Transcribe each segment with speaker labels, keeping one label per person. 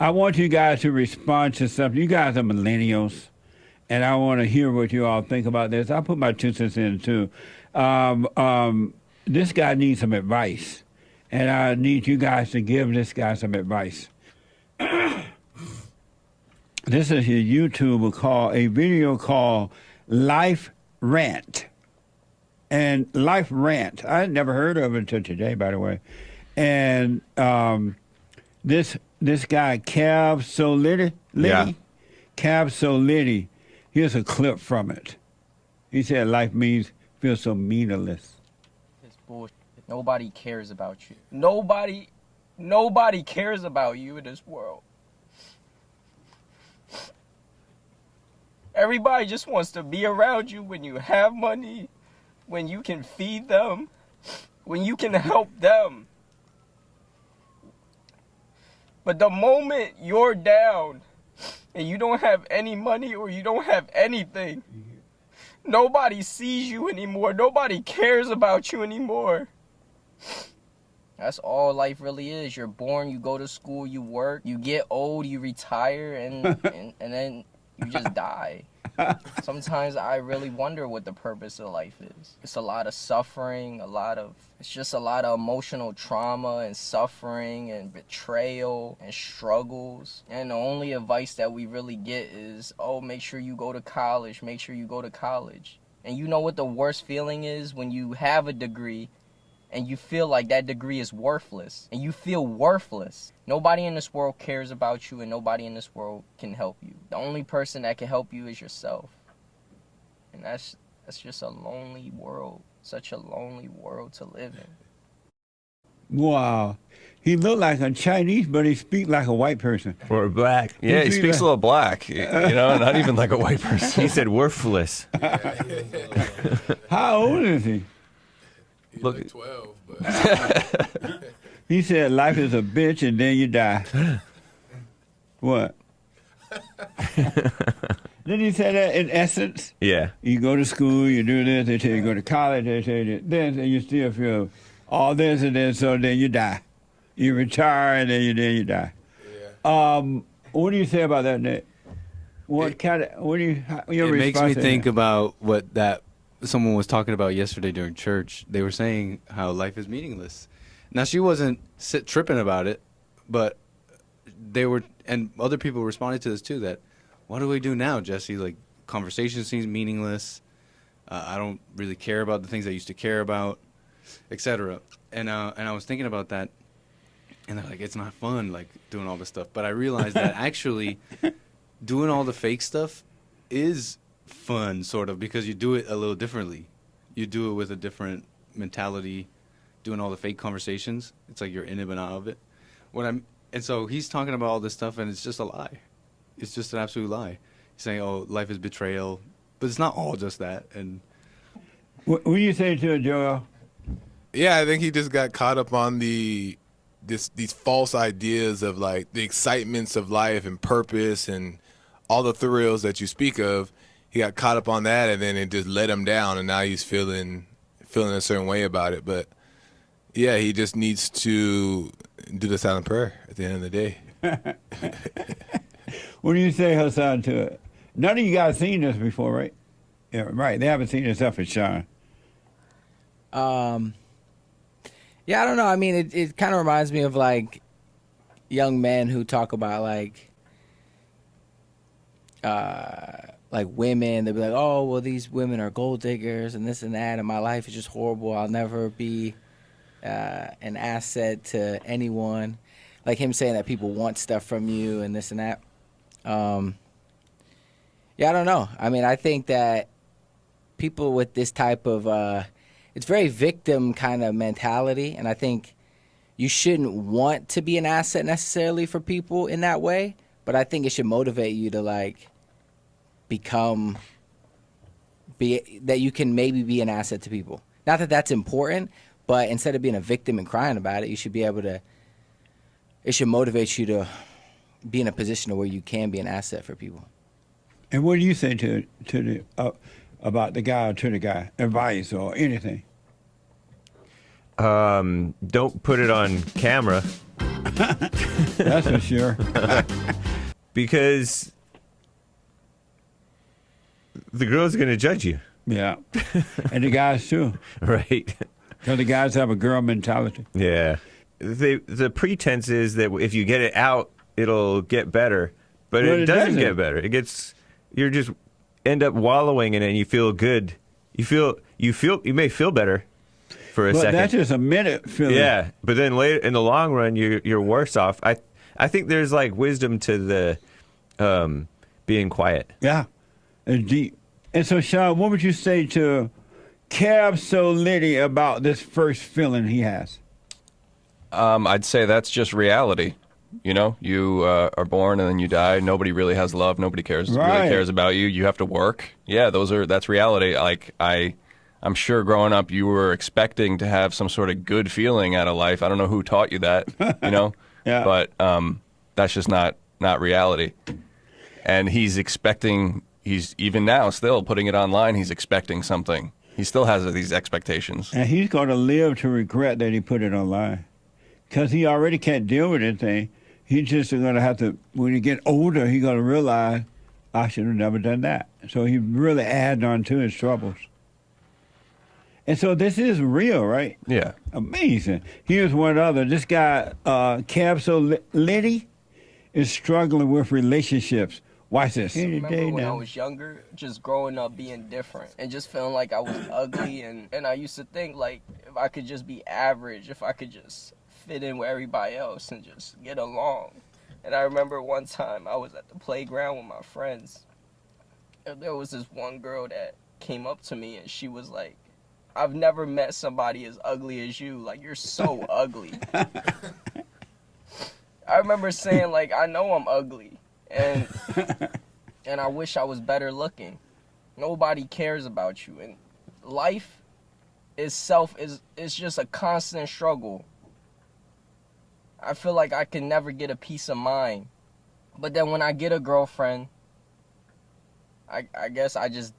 Speaker 1: I want you guys to respond to something. You guys are millennials, and I want to hear what you all think about this. I'll put my 2 cents in, too. This guy needs some advice, and I need you guys to give this guy some advice. This is a YouTube a video called Life Rant. And Life Rant, I had never heard of it until today, by the way. And this guy, Cav Solidity, here's a clip from it. He said life feels so meaningless.
Speaker 2: It's bullshit. Nobody cares about you. Nobody cares about you in this world. Everybody just wants to be around you when you have money, when you can feed them, when you can help them. But the moment you're down and you don't have any money or you don't have anything, nobody sees you anymore. Nobody cares about you anymore. That's all life really is. You're born, you go to school, you work, you get old, you retire, and then you just die. Sometimes I really wonder what the purpose of life is. It's a lot of suffering, it's just a lot of emotional trauma and suffering and betrayal and struggles. And the only advice that we really get is, oh, make sure you go to college, make sure you go to college. And you know what the worst feeling is? When you have a degree and you feel like that degree is worthless, and you feel worthless. Nobody in this world cares about you, and nobody in this world can help you. The only person that can help you is yourself. And that's just a lonely world, such a lonely world to live in.
Speaker 1: Wow. He looked like a Chinese, but he speaks like a white person.
Speaker 3: Or black.
Speaker 4: Yeah, he speaks a little black, not even like a white person.
Speaker 3: He said worthless.
Speaker 1: How old is he?
Speaker 5: He's
Speaker 4: Look,
Speaker 5: like 12, but
Speaker 1: He said life is a bitch and then you die. What? Didn't he say that in essence?
Speaker 3: Yeah.
Speaker 1: You go to school, you do this, they tell you go to college, they tell you this, and you still feel all this and then so then you die. You retire and then you die.
Speaker 5: yeah.
Speaker 1: What do you say about that, Nick? What do you your
Speaker 6: It makes
Speaker 1: response
Speaker 6: me
Speaker 1: to
Speaker 6: think
Speaker 1: that?
Speaker 6: about what that someone was talking about yesterday during church. They were saying how life is meaningless. Now, she wasn't tripping about it, but they were, and other people responded to this too, that, what do we do now, Jesse? Like, conversation seems meaningless. I don't really care about the things I used to care about, etc. And I was thinking about that, and they're like, it's not fun, like, doing all this stuff. But I realized that actually doing all the fake stuff is fun, sort of, because you do it a little differently. You do it with a different mentality, doing all the fake conversations. It's like you're in it but not of it. And so he's talking about all this stuff, and it's just a lie. It's just an absolute lie. He's saying, oh, life is betrayal. But it's not all just that. And
Speaker 1: What do you say to it, Joel?
Speaker 5: Yeah, I think he just got caught up on these false ideas of like the excitements of life and purpose and all the thrills that you speak of. He got caught up on that, and then it just let him down, and now he's feeling a certain way about it. But yeah, he just needs to do the silent prayer at the end of the day.
Speaker 1: What do you say, Hassan, to it? None of you guys seen this before, right? Yeah, right. They haven't seen this up for Sean.
Speaker 7: Yeah, I don't know. I mean, it kind of reminds me of like young men who talk about like women. They'll be like, oh, well, these women are gold diggers and this and that, and my life is just horrible. I'll never be an asset to anyone. Like him saying that people want stuff from you and this and that. Yeah, I don't know. I mean, I think that people with this type of it's very victim kind of mentality, and I think you shouldn't want to be an asset necessarily for people in that way, but I think it should motivate you to like that you can maybe be an asset to people. Not that that's important, but instead of being a victim and crying about it, you should be able to, it should motivate you to be in a position where you can be an asset for people.
Speaker 1: And what do you say to the about the guy or to the guy? Advice or anything?
Speaker 3: Don't put it on camera.
Speaker 1: That's for sure.
Speaker 3: Because the girls are going to judge you,
Speaker 1: Yeah. And the guys, too.
Speaker 3: right?
Speaker 1: Because the guys have a girl mentality.
Speaker 3: Yeah. The pretense is that if you get it out, it'll get better, but
Speaker 1: Well,
Speaker 3: it
Speaker 1: it
Speaker 3: doesn't
Speaker 1: doesn't.
Speaker 3: get better. You're just end up wallowing in it, and you feel good. You may feel better for a
Speaker 1: But
Speaker 3: second.
Speaker 1: that's just a minute feeling.
Speaker 3: Yeah, but then later in the long run, you're worse off. I think there's like wisdom to the being quiet.
Speaker 1: Yeah. It's deep. And so, Sean, what would you say to Cab So Liddy about this first feeling he has?
Speaker 4: I'd say that's just reality. You know, you are born and then you die. Nobody really has love. Nobody really
Speaker 1: Right.
Speaker 4: cares about you. You have to work. Yeah, that's reality. Like I'm sure growing up you were expecting to have some sort of good feeling out of life. I don't know who taught you that, you know?
Speaker 1: Yeah.
Speaker 4: But that's just not reality. And he's even now still putting it online, he's expecting something. He still has these expectations.
Speaker 1: And he's going to live to regret that he put it online. Because he already can't deal with anything. He's just going to have to, when he get older, he's going to realize, I should have never done that. So he really added on to his troubles. And so this is real, right?
Speaker 4: Yeah.
Speaker 1: Amazing. Here's one other. This guy, Cab So Liddy, is struggling with relationships. Watch this.
Speaker 2: I remember when I was younger, just growing up being different and just feeling like I was ugly. And I used to think, like, if I could just be average, if I could just fit in with everybody else and just get along. And I remember one time I was at the playground with my friends. And there was this one girl that came up to me and she was like, I've never met somebody as ugly as you. Like, you're so ugly. I remember saying, like, I know I'm ugly. And I wish I was better looking. Nobody cares about you. And life itself is just a constant struggle. I feel like I can never get a peace of mind. But then when I get a girlfriend, I guess I just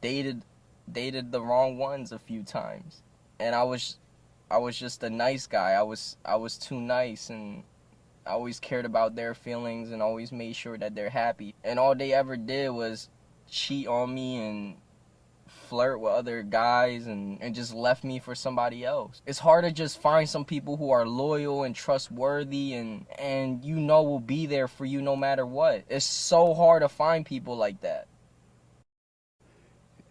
Speaker 2: dated the wrong ones a few times. And I was just a nice guy. I was too nice, and I always cared about their feelings and always made sure that they're happy. And all they ever did was cheat on me and flirt with other guys and just left me for somebody else. It's hard to just find some people who are loyal and trustworthy and you know will be there for you no matter what. It's so hard to find people like that.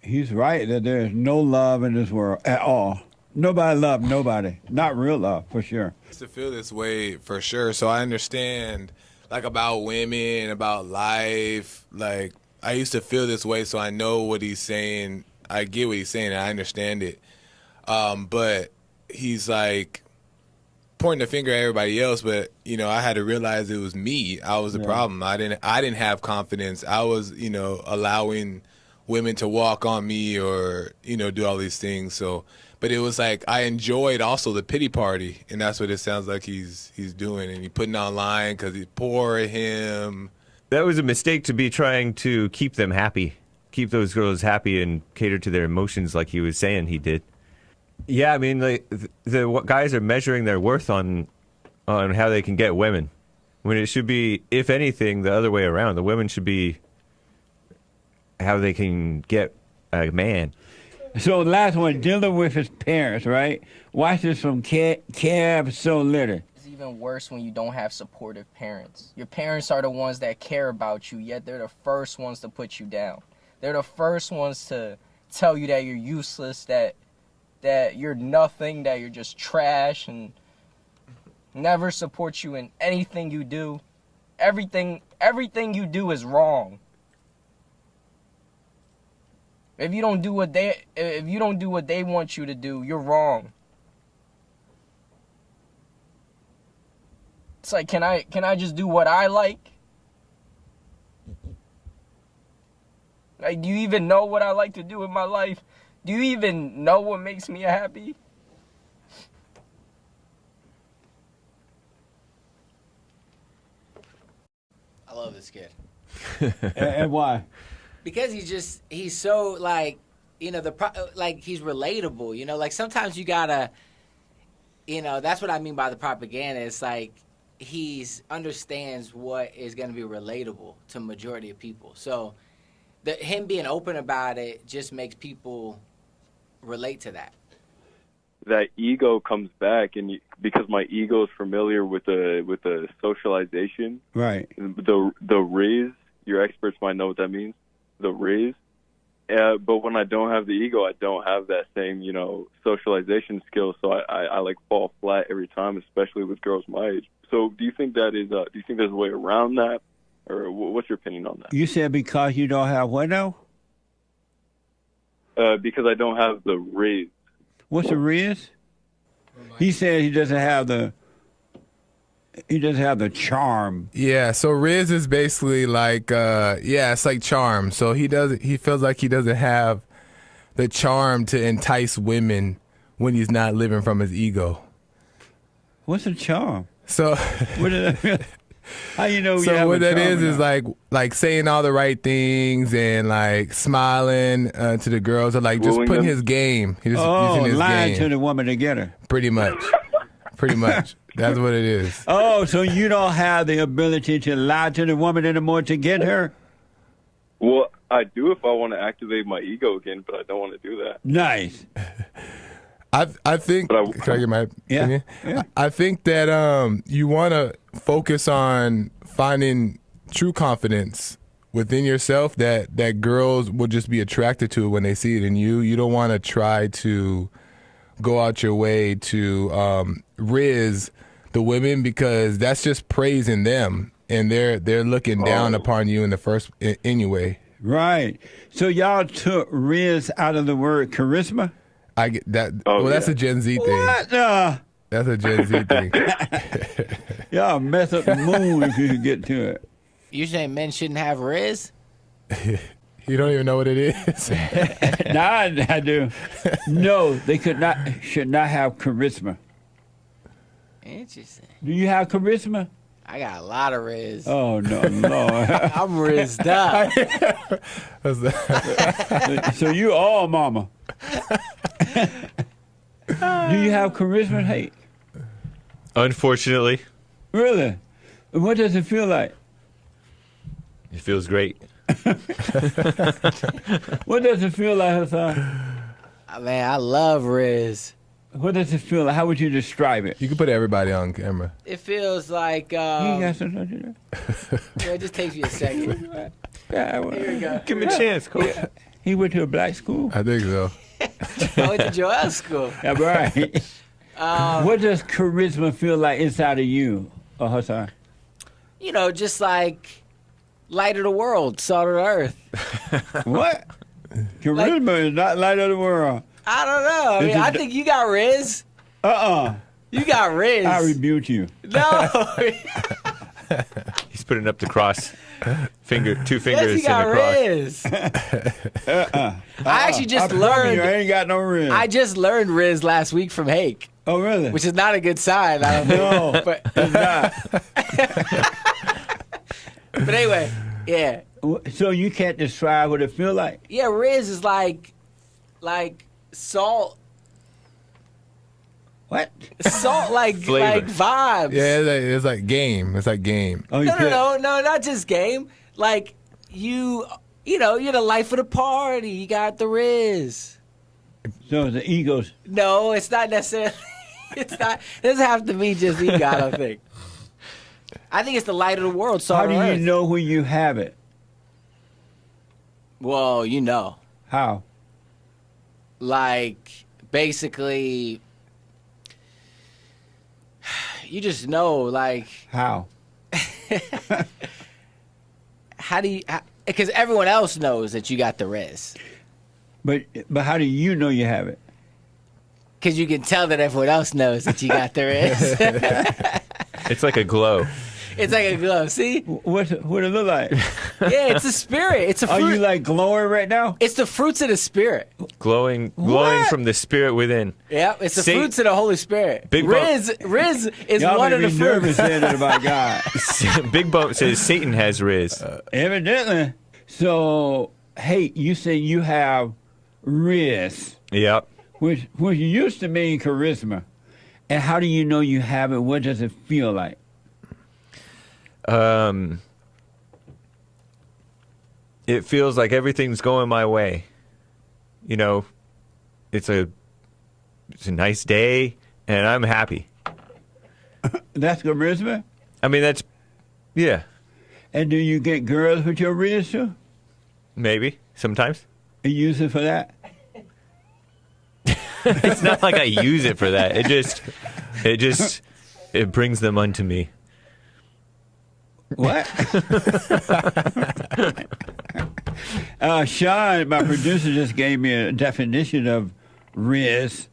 Speaker 1: He's right that there is no love in this world at all. Nobody loves nobody. Not real love, for sure.
Speaker 5: I used to feel this way for sure. So I understand, like, about women, about life. Like, I used to feel this way, so I know what he's saying. I get what he's saying, and I understand it. But he's, like, pointing the finger at everybody else, but, you know, I had to realize it was me. I was the problem. I didn't have confidence. I was, you know, allowing women to walk on me or, you know, do all these things. So, but it was like I enjoyed also the pity party, and that's what it sounds like he's doing, and he putting it online because he's poor at him.
Speaker 3: That was a mistake to be trying to keep them happy, keep those girls happy and cater to their emotions like he was saying he did. Yeah, I mean, the guys are measuring their worth on how they can get women, when it should be, if anything, the other way around. The women should be how they can get a man.
Speaker 1: So the last one, dealing with his parents, right? Watch this from Cab So Liddy.
Speaker 2: It's even worse when you don't have supportive parents. Your parents are the ones that care about you, yet they're the first ones to put you down. They're the first ones to tell you that you're useless, that you're nothing, that you're just trash, and never support you in anything you do. Everything you do is wrong. If you don't do what they want you to do, you're wrong. It's like, can I just do what I like? Like, do you even know what I like to do in my life? Do you even know what makes me happy?
Speaker 7: I love this kid.
Speaker 1: And why?
Speaker 7: Because he's so, like, you know, like, he's relatable, you know, like sometimes you gotta, you know, that's what I mean by the propaganda. It's like he's understands what is going to be relatable to majority of people. So him being open about it just makes people relate to that.
Speaker 8: That ego comes back, and because my ego is familiar with the socialization,
Speaker 1: Right.
Speaker 8: the RIZZ. Your experts might know what that means. The RIZZ. But when I don't have the ego, I don't have that same, socialization skill. So I like fall flat every time, especially with girls my age. So do you think that is? Do you think there's a way around that, or what's your opinion on that?
Speaker 1: You said because you don't have what now?
Speaker 8: Because I don't have the RIZZ.
Speaker 1: What's the RIZZ? He said he doesn't have the charm.
Speaker 5: Yeah, so RIZZ is basically like, it's like charm. So he feels like he doesn't have the charm to entice women when he's not living from his ego.
Speaker 1: What's the charm?
Speaker 5: So
Speaker 1: What is that? How you know?
Speaker 5: So what that is like saying all the right things and like smiling to the girls, or like just
Speaker 8: Wooing
Speaker 5: putting
Speaker 8: them?
Speaker 5: his game. He's just
Speaker 1: Oh,
Speaker 5: using his
Speaker 1: lying
Speaker 5: game.
Speaker 1: to the woman to get her.
Speaker 5: Pretty much. That's what it is.
Speaker 1: Oh, so you don't have the ability to lie to the woman anymore to get her?
Speaker 8: Well, I do if I want to activate my ego again, but I don't want to do that.
Speaker 1: Nice.
Speaker 5: I think.
Speaker 8: But
Speaker 5: Can I get my
Speaker 1: Yeah,
Speaker 5: opinion?
Speaker 1: yeah.
Speaker 5: I think that you want to focus on finding true confidence within yourself that girls will just be attracted to when they see it in you. You don't want to try to go out your way to RIZZ the women, because that's just praising them, and they're looking down upon you in the first anyway.
Speaker 1: Right. So y'all took RIZZ out of the word charisma?
Speaker 5: I get that.
Speaker 8: Oh,
Speaker 5: well, that's
Speaker 8: yeah.
Speaker 5: a Gen Z thing.
Speaker 1: What?
Speaker 5: That's a Gen Z thing.
Speaker 1: Y'all mess up the moon if you get to it.
Speaker 7: You saying men shouldn't have RIZZ?
Speaker 5: You don't even know what it is.
Speaker 1: Now I do. No, they should not have charisma.
Speaker 7: Interesting.
Speaker 1: Do you have charisma?
Speaker 7: I got a lot of RIZZ.
Speaker 1: Oh, no, Lord.
Speaker 7: I'm RIZZed up.
Speaker 5: That's the-
Speaker 1: So you all mama. Do you have charisma? Hey,
Speaker 3: Unfortunately,
Speaker 1: really? What does it feel like?
Speaker 3: it feels great.
Speaker 1: What does it feel like, Hassan?
Speaker 7: Man, I love RIZZ.
Speaker 1: What does it feel like? How would you describe it?
Speaker 5: You can put everybody on camera.
Speaker 7: It feels like
Speaker 1: You ain't got something to do
Speaker 7: yeah, it just takes me a second.
Speaker 1: that?
Speaker 7: Here we go.
Speaker 3: Give me a chance, coach.
Speaker 1: He went to a black school.
Speaker 5: I think so.
Speaker 7: I went to Joel school.
Speaker 1: That's right. What does charisma feel like inside of you, Hassan?
Speaker 7: You know, just like light of the world, salt of the earth.
Speaker 1: What? Charisma is not light of the world.
Speaker 7: I don't know. I mean, I think you got RIZZ. You got RIZZ.
Speaker 1: I rebuke you.
Speaker 7: No.
Speaker 3: He's putting up the cross. Two
Speaker 7: Yes,
Speaker 3: fingers
Speaker 7: you
Speaker 3: in
Speaker 7: got
Speaker 3: a cross.
Speaker 7: RIZZ. I actually just
Speaker 1: I promise you, I
Speaker 7: learned.
Speaker 1: ain't got no ring.
Speaker 7: I just learned RIZZ last week from Hake,
Speaker 1: Oh, really?
Speaker 7: which is not a good sign. I don't know.
Speaker 1: No,
Speaker 7: But
Speaker 1: it's not.
Speaker 7: but anyway, yeah,
Speaker 1: So you can't describe what it feel like?
Speaker 7: yeah. RIZZ is like salt,
Speaker 1: What?
Speaker 7: like
Speaker 3: Flavor.
Speaker 7: vibes.
Speaker 5: Yeah, it's like game. It's like game.
Speaker 1: Oh, you
Speaker 7: No, not just game. Like you know, you're the life of the party. You got the RIZZ.
Speaker 1: So the egos.
Speaker 7: No, it's not necessarily. It's not. It doesn't have to be just ego. I don't think. I think it's the light of the world.
Speaker 1: How
Speaker 7: Salt
Speaker 1: do
Speaker 7: of
Speaker 1: you
Speaker 7: earth.
Speaker 1: know when you have it?
Speaker 7: Well, you know,
Speaker 1: How?
Speaker 7: like basically, you just know, like
Speaker 1: How?
Speaker 7: how do you? Because everyone else knows that you got the RIZZ.
Speaker 1: But how do you know you have it?
Speaker 7: Because you can tell that everyone else knows that you got the RIZZ.
Speaker 3: It's like a glow.
Speaker 7: It's like a glove. See?
Speaker 1: What it look like?
Speaker 7: Yeah, it's a spirit. It's a
Speaker 1: Are
Speaker 7: fruit.
Speaker 1: you like glowing right now?
Speaker 7: It's the fruits of the spirit.
Speaker 3: Glowing
Speaker 1: What?
Speaker 3: from the spirit within.
Speaker 7: Yeah, it's the
Speaker 3: Satan-
Speaker 7: fruits of the Holy Spirit.
Speaker 3: Big
Speaker 7: RIZZ is
Speaker 1: Y'all
Speaker 7: one
Speaker 1: make
Speaker 7: of the
Speaker 1: me nervous
Speaker 7: fruits.
Speaker 1: saying that about God.
Speaker 3: Big Bump says Satan has RIZZ.
Speaker 1: Evidently. So, hey, you say you have RIZZ,
Speaker 3: Yep.
Speaker 1: which used to mean charisma. And how do you know you have it? What does it feel like?
Speaker 3: It feels like everything's going my way. You know, it's a nice day, and I'm happy.
Speaker 1: That's charisma?
Speaker 3: I mean, yeah,
Speaker 1: And do you get girls with your Riz too?
Speaker 3: maybe, sometimes.
Speaker 1: You use it for that?
Speaker 3: It's not like I use it for that. It brings them unto me.
Speaker 1: What? Sean, my producer, just gave me a definition of Riz.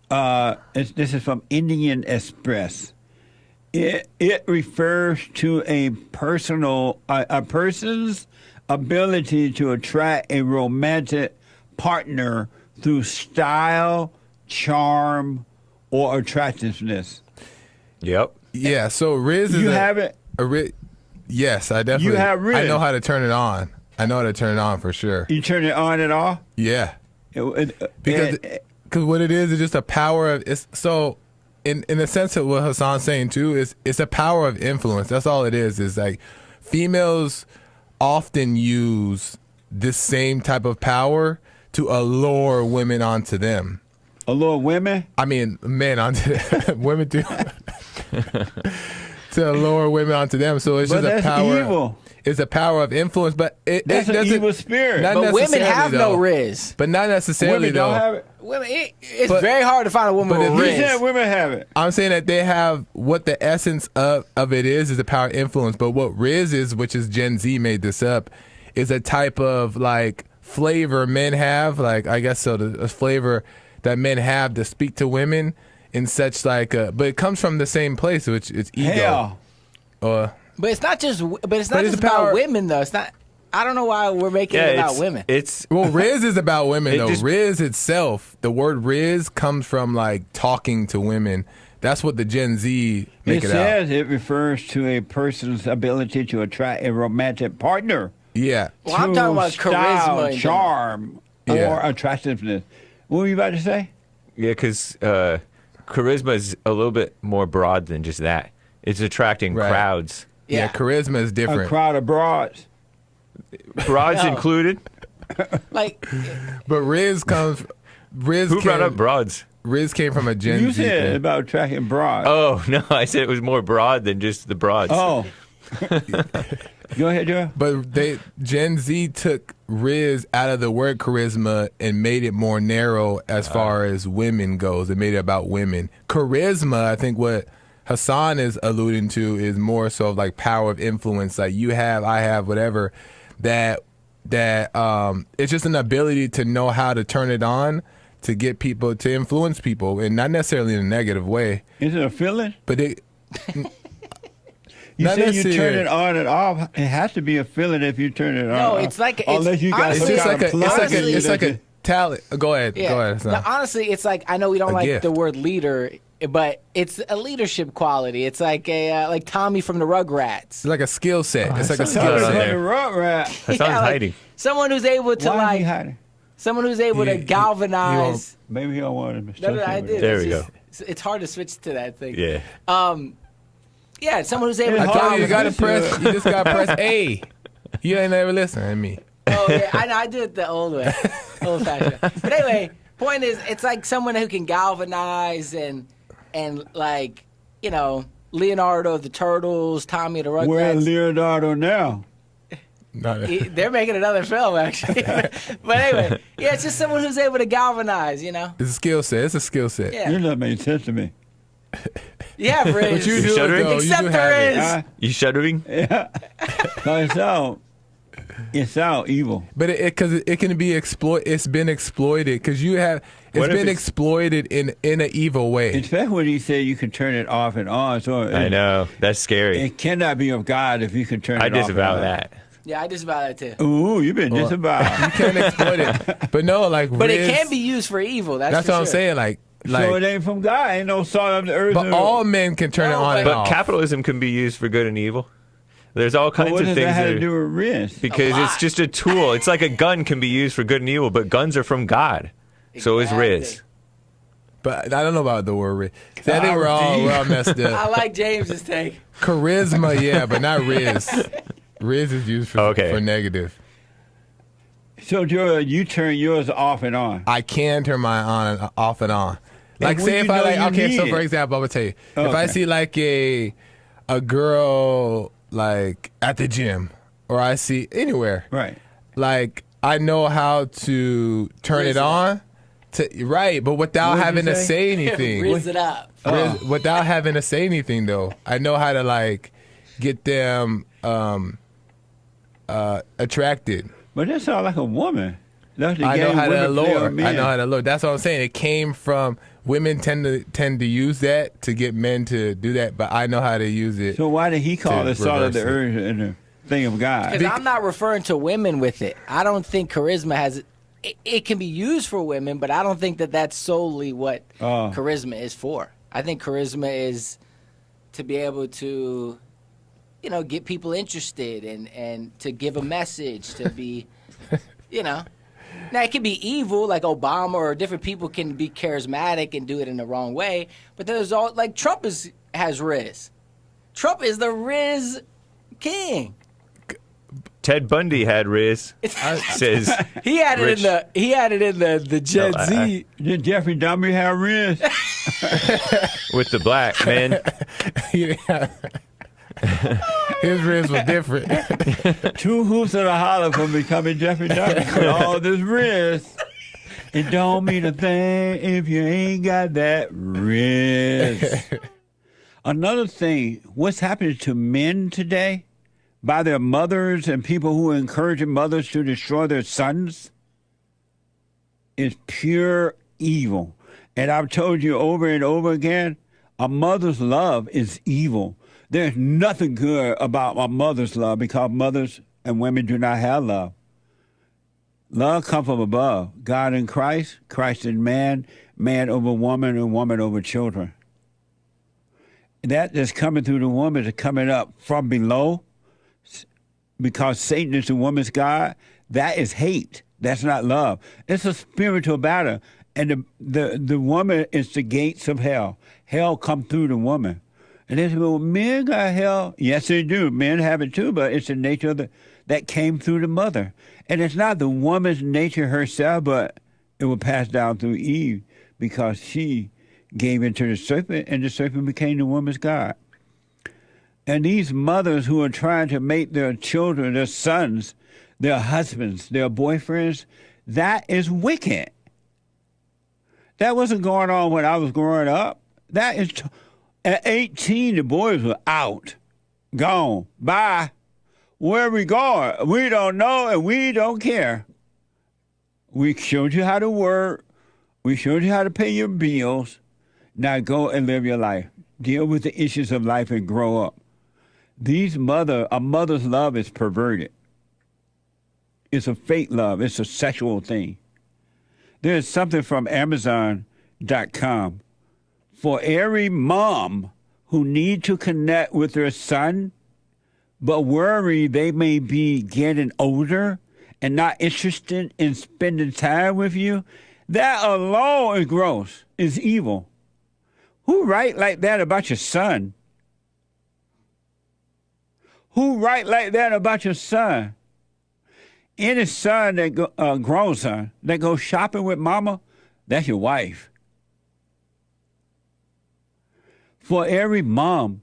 Speaker 1: This is from Indian Express. It refers to a person's ability to attract a romantic partner through style, charm, or attractiveness.
Speaker 3: Yep.
Speaker 9: Yeah, so Riz is
Speaker 1: You have it?
Speaker 9: Yes, I definitely.
Speaker 1: You have Riz.
Speaker 9: I know how to turn it on. I know how to turn it on for sure.
Speaker 1: You turn it on and off?
Speaker 9: Yeah,
Speaker 1: Because
Speaker 9: because what it is just a power of. So, in the sense of what Hassan's saying too, is it's a power of influence. That's all it is. Is like females often use this same type of power to allure women onto them.
Speaker 1: allure women?
Speaker 9: I mean, men onto women too. To allure women onto them. So it's
Speaker 1: But
Speaker 9: just a
Speaker 1: that's
Speaker 9: power.
Speaker 1: evil.
Speaker 9: It's a power of influence, but
Speaker 1: That's
Speaker 9: it
Speaker 1: an
Speaker 9: doesn't.
Speaker 1: evil spirit.
Speaker 9: Not
Speaker 7: But women
Speaker 9: necessarily,
Speaker 7: have no
Speaker 9: though.
Speaker 7: Riz.
Speaker 9: But not necessarily
Speaker 1: Women
Speaker 9: though.
Speaker 1: don't have it?
Speaker 7: Women, it's
Speaker 9: But-
Speaker 7: very hard to find a woman
Speaker 9: but
Speaker 7: with
Speaker 9: if
Speaker 1: You said
Speaker 7: Riz.
Speaker 1: women have it.
Speaker 9: I'm saying that they have what the essence of it is the power of influence. But what Riz is, which is Gen Z made this up, is a type of like flavor men have. Like I guess so, a flavor that men have to speak to women in such like. But it comes from the same place, which it's ego.
Speaker 1: Hell.
Speaker 7: But it's not just. But it's not
Speaker 9: But it's
Speaker 7: just
Speaker 9: the power-
Speaker 7: about women though. It's not. I don't know why we're making it about women.
Speaker 3: It's
Speaker 9: Well, Riz is about women
Speaker 3: It
Speaker 9: though.
Speaker 3: just-
Speaker 9: Riz itself, the word Riz comes from like talking to women. That's what the Gen Z make
Speaker 1: It
Speaker 9: it,
Speaker 1: says it refers to a person's ability to attract a romantic partner.
Speaker 9: out. Yeah.
Speaker 7: Well, I'm
Speaker 1: through
Speaker 7: talking about
Speaker 1: style,
Speaker 7: charisma in general.
Speaker 1: charm, or
Speaker 9: Yeah.
Speaker 1: attractiveness. What were you about to say?
Speaker 3: yeah, because charisma is a little bit more broad than just that. It's attracting
Speaker 9: Right.
Speaker 3: crowds,
Speaker 9: Yeah, charisma is
Speaker 1: A
Speaker 9: different.
Speaker 1: crowd of broads.
Speaker 3: broads
Speaker 7: No.
Speaker 3: included.
Speaker 7: Like,
Speaker 9: But Riz comes. Riz
Speaker 3: Who brought
Speaker 9: came-
Speaker 3: up broads?
Speaker 9: Riz came from a Gen
Speaker 1: You
Speaker 9: Z.
Speaker 1: said
Speaker 9: thing.
Speaker 1: about attracting broads.
Speaker 3: Oh no, I said it was more broad than just the broads.
Speaker 1: Oh. Go ahead, Joe.
Speaker 9: But Gen Z took Riz out of the word charisma and made it more narrow as far as women goes. It made it about women. Charisma, I think what Hassan is alluding to is more so of like power of influence. Like you have, I have, whatever. That it's just an ability to know how to turn it on to get people to influence people, and not necessarily in a negative way.
Speaker 1: Is it a feeling?
Speaker 9: But it.
Speaker 1: You
Speaker 9: Not
Speaker 1: say you turn
Speaker 9: necessarily.
Speaker 1: it on and off. It has to be a feeling if you turn it on.
Speaker 7: No,
Speaker 1: and
Speaker 7: it's
Speaker 1: off.
Speaker 7: like- it's-
Speaker 1: unless you got
Speaker 7: honestly-
Speaker 9: It's
Speaker 1: some
Speaker 9: just
Speaker 1: kind
Speaker 9: like
Speaker 1: of plug in
Speaker 9: it's
Speaker 1: that
Speaker 9: like a
Speaker 1: you-
Speaker 9: talent. Go ahead.
Speaker 7: yeah.
Speaker 9: Go ahead. Hassan.
Speaker 7: Now, honestly, it's like I know we don't
Speaker 9: A
Speaker 7: like
Speaker 9: gift.
Speaker 7: the word leader, but it's a leadership quality. It's like a like Tommy from the Rugrats.
Speaker 9: It's like a skill set. It's like a
Speaker 3: Hassan's
Speaker 9: skill
Speaker 3: not
Speaker 1: It's
Speaker 3: on
Speaker 1: like
Speaker 9: set.
Speaker 1: a
Speaker 3: there.
Speaker 1: rug rat.
Speaker 3: Hassan's
Speaker 7: like,
Speaker 3: hiding.
Speaker 7: someone who's able to
Speaker 1: Why is he
Speaker 7: like
Speaker 1: hiding?
Speaker 7: someone who's able to
Speaker 9: He-
Speaker 7: galvanize.
Speaker 1: Maybe he don't want to
Speaker 7: No, no, I did.
Speaker 3: There
Speaker 7: It's
Speaker 3: we
Speaker 7: just-
Speaker 3: go.
Speaker 7: It's hard to switch to that thing.
Speaker 3: Yeah.
Speaker 7: Yeah, someone who's able
Speaker 1: It's
Speaker 7: to
Speaker 9: I told
Speaker 1: hard
Speaker 9: you, you
Speaker 1: to
Speaker 7: galvanize.
Speaker 9: gotta
Speaker 1: switch
Speaker 9: press. You just gotta press A. You ain't never listen to me.
Speaker 7: Oh yeah, I know. I did it the old way, old fashioned. But anyway, point is, it's like someone who can galvanize and like Leonardo of the Turtles, Tommy of the
Speaker 1: Where's
Speaker 7: Rugrats.
Speaker 1: Leonardo now?
Speaker 7: They're making another film actually. But anyway, yeah, it's just someone who's able to galvanize.
Speaker 9: It's a skill set. It's a skill set.
Speaker 7: Yeah,
Speaker 1: This doesn't make sense to me.
Speaker 7: yeah,
Speaker 9: But
Speaker 7: Riz.
Speaker 9: you do it
Speaker 3: shuddering?
Speaker 9: though. You
Speaker 7: Except
Speaker 9: do
Speaker 7: there
Speaker 9: have it.
Speaker 7: is.
Speaker 1: Huh?
Speaker 3: You shuddering?
Speaker 1: Yeah. No, it sound evil.
Speaker 9: But because it can be it's been exploited because you have. It's
Speaker 3: What if
Speaker 9: been
Speaker 3: it's-
Speaker 9: exploited in an evil way.
Speaker 1: Especially when he said you can turn it off and on. So
Speaker 3: I know. That's scary.
Speaker 1: It cannot be of God if you can turn
Speaker 3: I
Speaker 1: it off.
Speaker 3: disavow
Speaker 1: and on.
Speaker 3: that.
Speaker 7: Yeah, I just about that too.
Speaker 1: Ooh, you've been
Speaker 9: You
Speaker 1: disavowed.
Speaker 9: can't exploit it. But no, like.
Speaker 7: But it
Speaker 9: Riz-
Speaker 7: can be used for evil. That's
Speaker 9: That's what I'm
Speaker 7: sure.
Speaker 9: saying. Like.
Speaker 1: So it ain't from God. Ain't no salt of the earth.
Speaker 9: But all men can turn it
Speaker 7: No,
Speaker 9: on and
Speaker 7: but
Speaker 9: off.
Speaker 3: But capitalism can be used for good and evil. There's all kinds
Speaker 1: what
Speaker 3: of
Speaker 1: does
Speaker 3: things
Speaker 1: that have
Speaker 3: that
Speaker 1: to
Speaker 3: are-
Speaker 1: do with risk?
Speaker 3: because
Speaker 7: A
Speaker 3: it's
Speaker 7: lot.
Speaker 3: just a tool. It's like a gun can be used for good and evil, but guns are from God. So is
Speaker 7: Exactly.
Speaker 3: Riz.
Speaker 9: But I don't know about the word Rizz. See, I think we're all messed
Speaker 7: I
Speaker 9: up.
Speaker 7: like James's take.
Speaker 9: Charisma, yeah, but not RIZZ. RIZZ is used for negative.
Speaker 1: So, Joel, you turn yours off and on.
Speaker 9: I can turn mine on and off and on. Like,
Speaker 1: when
Speaker 9: say
Speaker 1: you
Speaker 9: if I
Speaker 1: know
Speaker 9: like,
Speaker 1: you
Speaker 9: okay,
Speaker 1: need
Speaker 9: so
Speaker 1: it.
Speaker 9: for example, I'm gonna tell you, if I
Speaker 1: Okay.
Speaker 9: see like a girl like at the gym, or I see anywhere,
Speaker 1: Right.
Speaker 9: like I know how to turn it on, right, but without
Speaker 1: What'd you
Speaker 9: having to
Speaker 1: say?
Speaker 9: say anything.
Speaker 7: Rizz it up.
Speaker 9: Without having to say anything though, I know how to like get them attracted.
Speaker 1: But that sounds like a woman. That's the
Speaker 9: I know
Speaker 1: game
Speaker 9: how to
Speaker 1: women play
Speaker 9: allure.
Speaker 1: on men.
Speaker 9: I know how to allure. That's what I'm saying. It came from women tend to use that to get men to do that, but I know how to use it.
Speaker 1: So why did he call
Speaker 9: to
Speaker 1: it salt of the
Speaker 9: reverse
Speaker 1: earth and the thing of God?
Speaker 7: Because I'm not referring to women with it. I don't think charisma has. It can be used for women, but I don't think that that's solely what charisma is for. I think charisma is to be able to, get people interested and to give a message, to be, Now, it can be evil, like Obama or different people can be charismatic and do it in the wrong way. But there's like Trump has RIZZ. Trump is the RIZZ king.
Speaker 3: Ted Bundy had RIZZ. Says
Speaker 7: He had it in the Gen Z.
Speaker 1: Did Jeffrey Dahmer have RIZZ?
Speaker 3: with the black man.
Speaker 9: Yeah. His RIZZ was different.
Speaker 1: 2 hoops and a holler for becoming Jeffrey Dahmer with all this RIZZ. It don't mean a thing if you ain't got that RIZZ. Another thing, what's happening to men today by their mothers and people who are encouraging mothers to destroy their sons is pure evil. And I've told you over and over again, a mother's love is evil. There's nothing good about a mother's love because mothers and women do not have love. Love comes from above. God in Christ, Christ in man, man over woman, and woman over children. That is coming through the woman is coming up from below because Satan is the woman's God. That is hate. That's not love. It's a spiritual battle. And the woman is the gates of hell. Hell come through the woman. And they say, well, men got hell. Yes, they do. Men have it too, but it's the nature of that came through the mother. And it's not the woman's nature herself, but it will pass down through Eve because she gave into the serpent, and the serpent became the woman's God. And these mothers who are trying to make their children, their sons, their husbands, their boyfriends, that is wicked. That wasn't going on when I was growing up. That is, at 18, the boys were out, gone, bye. Where are we going? We don't know and we don't care. We showed you how to work. We showed you how to pay your bills. Now go and live your life. Deal with the issues of life and grow up. A mother's love is perverted. It's a fake love. It's a sexual thing. There's something from Amazon.com. For every mom who need to connect with their son, but worry they may be getting older and not interested in spending time with you, that alone is gross, is evil. Who write like that about your son? Who write like that about your son? Any son that grown son that goes shopping with mama, that's your wife. For every mom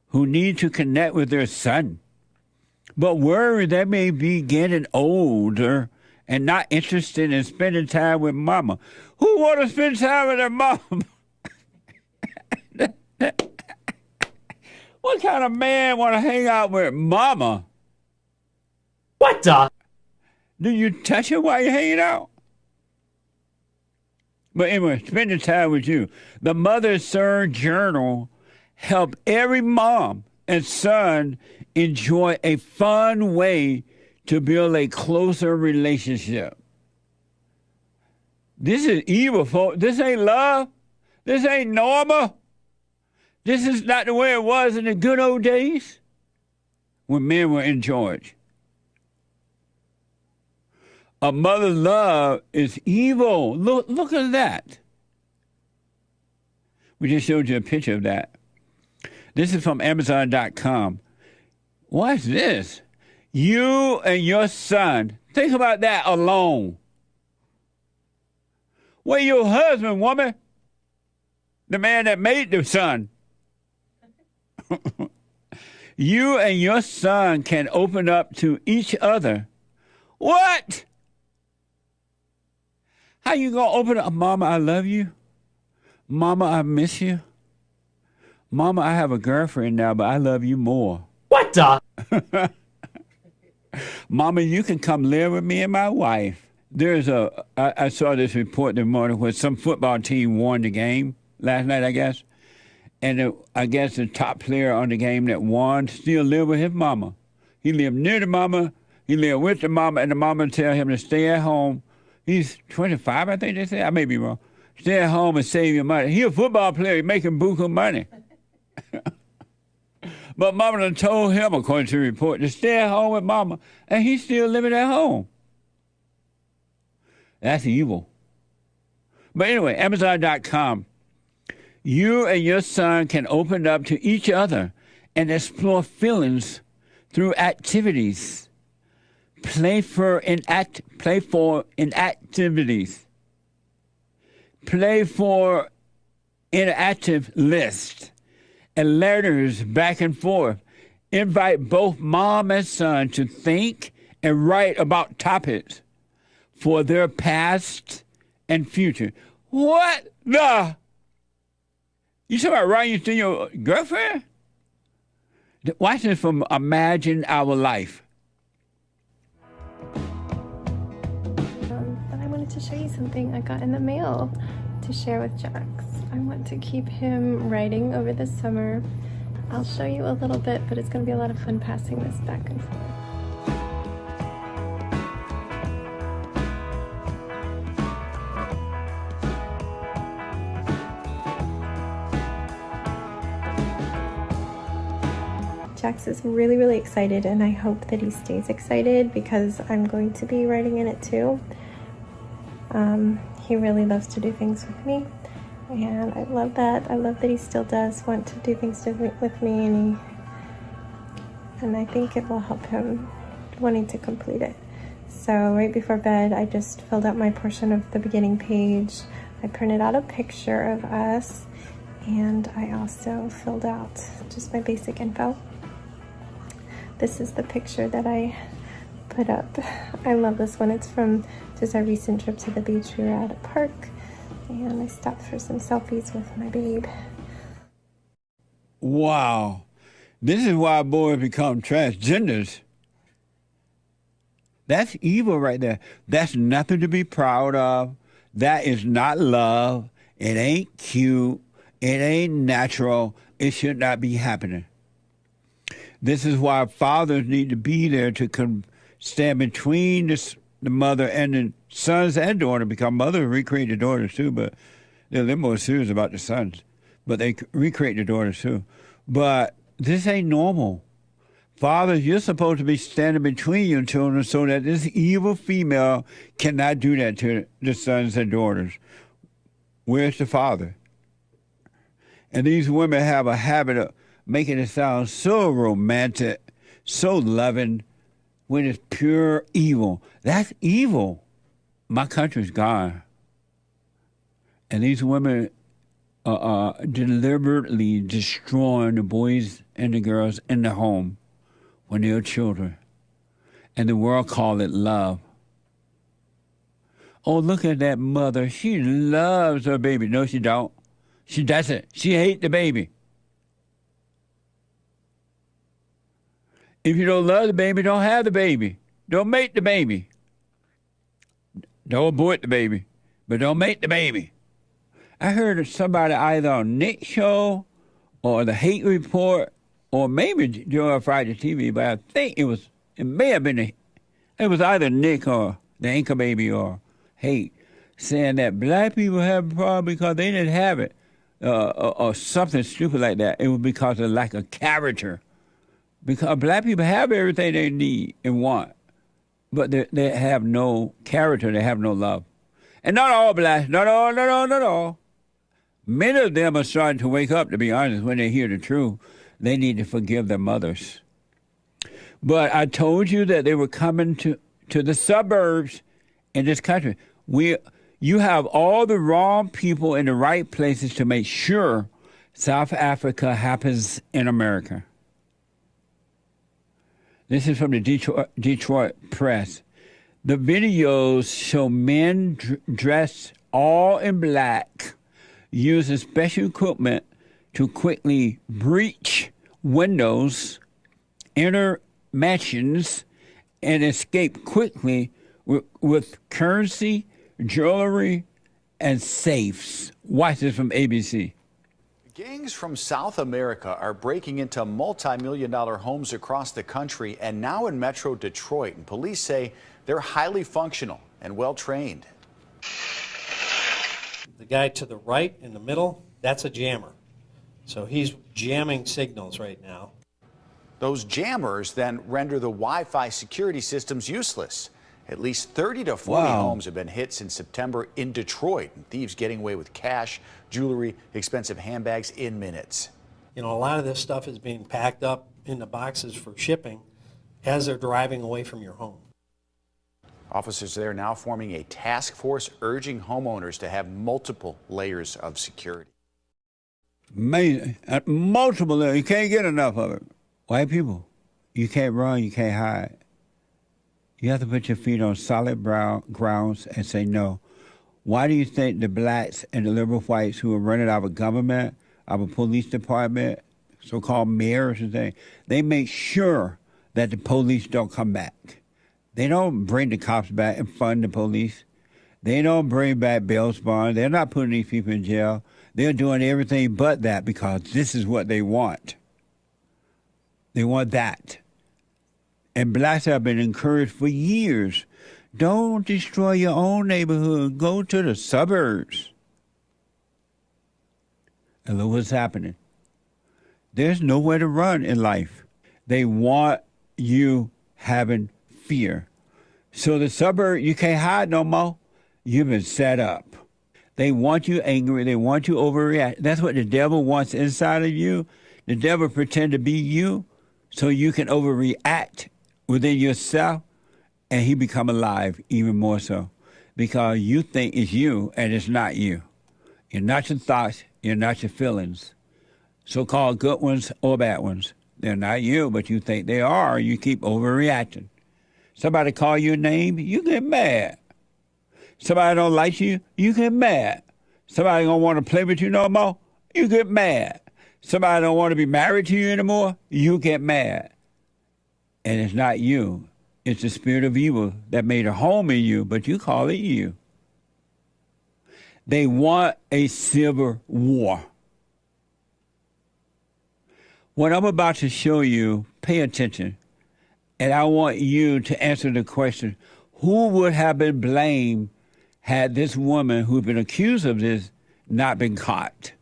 Speaker 1: who needs to connect with their son, but worry they may be getting older and not interested in spending time with mama. Who want to spend time with their mom? What kind of man want to hang out with mama?
Speaker 10: What the?
Speaker 1: Do you touch her while you're hanging out? But anyway, spending time with you. The Mother's Son Journal helped every mom and son enjoy a fun way to build a closer relationship. This is evil, folks. This ain't love. This ain't normal. This is not the way it was in the good old days when men were in charge. A mother's love is evil. Look at that. We just showed you a picture of that. This is from Amazon.com. What's this? You and your son. Think about that alone. Where your husband, woman? The man that made the son. You and your son can open up to each other. What? How you gonna open up? Mama, I love you. Mama, I miss you. Mama, I have a girlfriend now, but I love you more.
Speaker 10: What the?
Speaker 1: Mama, you can come live with me and my wife. I saw this report this morning where some football team won the game last night, I guess. And I guess the top player on the game that won still lived with his mama. He lived near the mama. He lived with the mama, and the mama tell him to stay at home. He's 25, I think they said. I may be wrong. Stay at home and save your money. He a football player. He making buku money. But mama done told him, according to the report, to stay at home with mama, and he's still living at home. That's evil. But anyway, Amazon.com. You and your son can open up to each other and explore feelings through activities. Play for inactivities. Play for interactive lists and letters back and forth. Invite both mom and son to think and write about topics for their past and future. What the? You talking about writing to your girlfriend? Watch this from Imagine Our Life.
Speaker 11: But I wanted to show you something I got in the mail to share with Jax. I want to keep him writing over the summer. I'll show you a little bit, but it's going to be a lot of fun passing this back and forth. Jax is really, really excited, and I hope that he stays excited because I'm going to be writing in it too. He really loves to do things with me, and I love that. I love that he still does want to do things with me, and I think it will help him wanting to complete it. So right before bed, I just filled out my portion of the beginning page. I printed out a picture of us, and I also filled out just my basic info. This is the picture that I put up. I love this one. It's from just our recent trip to the beach. We were at a park, and I stopped for some selfies with my babe.
Speaker 1: Wow. This is why boys become transgenders. That's evil right there. That's nothing to be proud of. That is not love. It ain't cute. It ain't natural. It should not be happening. This is why fathers need to be there to stand between the mother and the sons and daughter, because mother recreate the daughters too, but they're a little more serious about the sons. But they recreate the daughters too. But this ain't normal. Fathers, you're supposed to be standing between your children so that this evil female cannot do that to the sons and daughters. Where's the father? And these women have a habit of making it sound so romantic, so loving, when it's pure evil. That's evil. My country's gone. And these women are deliberately destroying the boys and the girls in the home when they're children. And the world call it love. Oh, look at that mother. She loves her baby. No, she don't. She doesn't. She hates the baby. If you don't love the baby, don't have the baby. Don't make the baby. Don't abort the baby, but don't make the baby. I heard of somebody either on Nick's show or the Hate Report or maybe during Friday TV, but I think it may have been, it was either Nick or the Anchor Baby or Hate, saying that black people have a problem because they didn't have it or something stupid like that. It was because of lack of character. Because black people have everything they need and want, but they have no character, they have no love. And not all blacks, not all. Many of them are starting to wake up, to be honest, when they hear the truth. They need to forgive their mothers. But I told you that they were coming to the suburbs in this country. You have all the wrong people in the right places to make sure South Africa happens in America. This is from the Detroit Press. The videos show men dressed all in black using special equipment to quickly breach windows, enter mansions, and escape quickly with currency, jewelry, and safes. Watch this from ABC.
Speaker 12: Gangs from South America are breaking into multi-million-dollar homes across the country and now in Metro Detroit. And police say they're highly functional and well-trained.
Speaker 10: The guy to the right in the middle, that's a jammer. So he's jamming signals right now.
Speaker 12: Those jammers then render the Wi-Fi security systems useless. At least 30 to 40 homes have been hit since September in Detroit. And thieves getting away with cash, jewelry, expensive handbags in minutes.
Speaker 10: You know, a lot of this stuff is being packed up into boxes for shipping as they're driving away from your home.
Speaker 12: Officers there now forming a task force urging homeowners to have multiple layers of security.
Speaker 1: Amazing. Multiple layers. You can't get enough of it. White people, you can't run, you can't hide. You have to put your feet on solid grounds and say no. Why do you think the blacks and the liberal whites who are running our government, our police department, so-called mayors and things, they make sure that the police don't come back? They don't bring the cops back and fund the police. They don't bring back bail bonds. They're not putting these people in jail. They're doing everything but that because this is what they want. They want that. And blacks have been encouraged for years. Don't destroy your own neighborhood. Go to the suburbs. And look what's happening. There's nowhere to run in life. They want you having fear. So the suburb, you can't hide no more. You've been set up. They want you angry. They want you overreact. That's what the devil wants inside of you. The devil pretend to be you so you can overreact within yourself, and he become alive even more so because you think it's you and it's not you. You're not your thoughts. You're not your feelings. So-called good ones or bad ones. They're not you, but you think they are. You keep overreacting. Somebody call you a name, you get mad. Somebody don't like you, you get mad. Somebody don't want to play with you no more, you get mad. Somebody don't want to be married to you anymore, you get mad. And it's not you. It's the spirit of evil that made a home in you, but you call it you. They want a civil war. What I'm about to show you, pay attention. And I want you to answer the question, who would have been blamed had this woman who's been accused of this not been caught?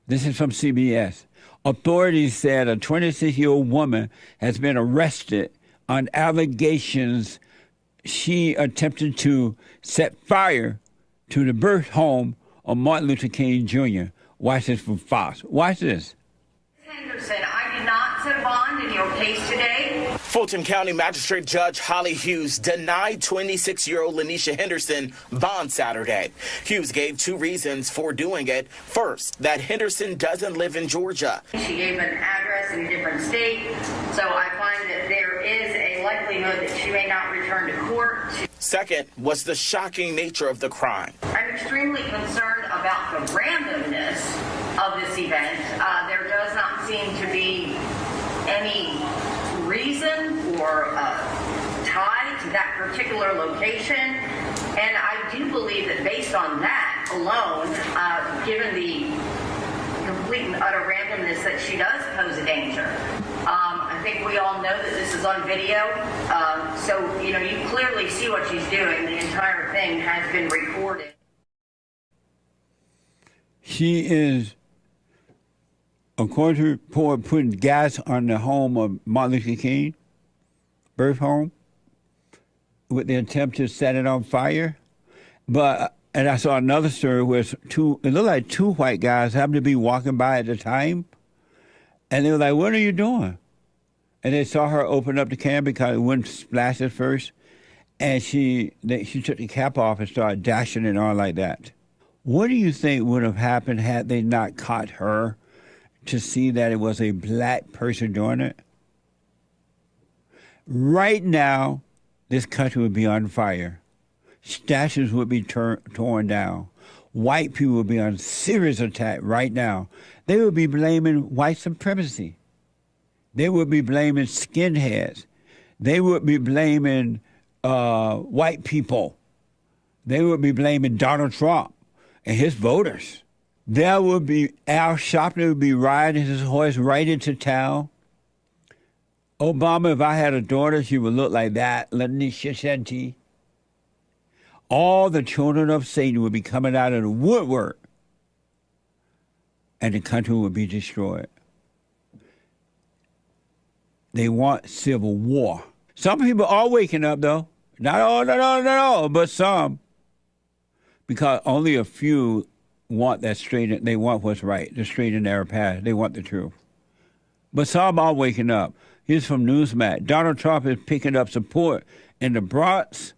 Speaker 1: This is from CBS. Authorities said a 26-year-old woman has been arrested on allegations she attempted to set fire to the birth home of Martin Luther King Jr. Watch this from Fox. Watch this.
Speaker 13: Henderson, I did not set a bond in your case today.
Speaker 14: Fulton County Magistrate Judge Holly Hughes denied 26-year-old Lanisha Henderson bond Saturday. Hughes gave two reasons for doing it. First, that Henderson doesn't live in Georgia.
Speaker 13: She gave an address in a different state, so I find that there is a likelihood that she may not return to court.
Speaker 14: Second was the shocking nature of the crime.
Speaker 13: I'm extremely concerned about the randomness of this event. There does not seem to be any reason or tie to that particular location, and I do believe that based on that alone, given the complete and utter randomness, that she does pose a danger. I think we all know that this is on video, so you clearly see what she's doing. The entire thing has been recorded.
Speaker 1: She is, according to the report, putting gas on the home of Martin Luther King, birth home, with the attempt to set it on fire. But And I saw another story where it looked like two white guys happened to be walking by at the time. And they were like, what are you doing? And they saw her open up the can because it wouldn't splash at first. And she took the cap off and started dashing it on like that. What do you think would have happened had they not caught her to see that it was a black person doing it? Right now, this country would be on fire. Statues would be torn down. White people would be on serious attack right now. They would be blaming white supremacy. They would be blaming skinheads. They would be blaming white people. They would be blaming Donald Trump and his voters. There would be Al Sharpton would be riding his horse right into town. Obama, if I had a daughter, she would look like that, Lanisha Shetty. All the children of Satan would be coming out of the woodwork, and the country would be destroyed. They want civil war. Some people are waking up, though. Not all, but some. Because only a few want that straight, they want what's right, the straight and narrow path. They want the truth. But some are waking up. Here's from Newsmax. Donald Trump is picking up support in the Bronx,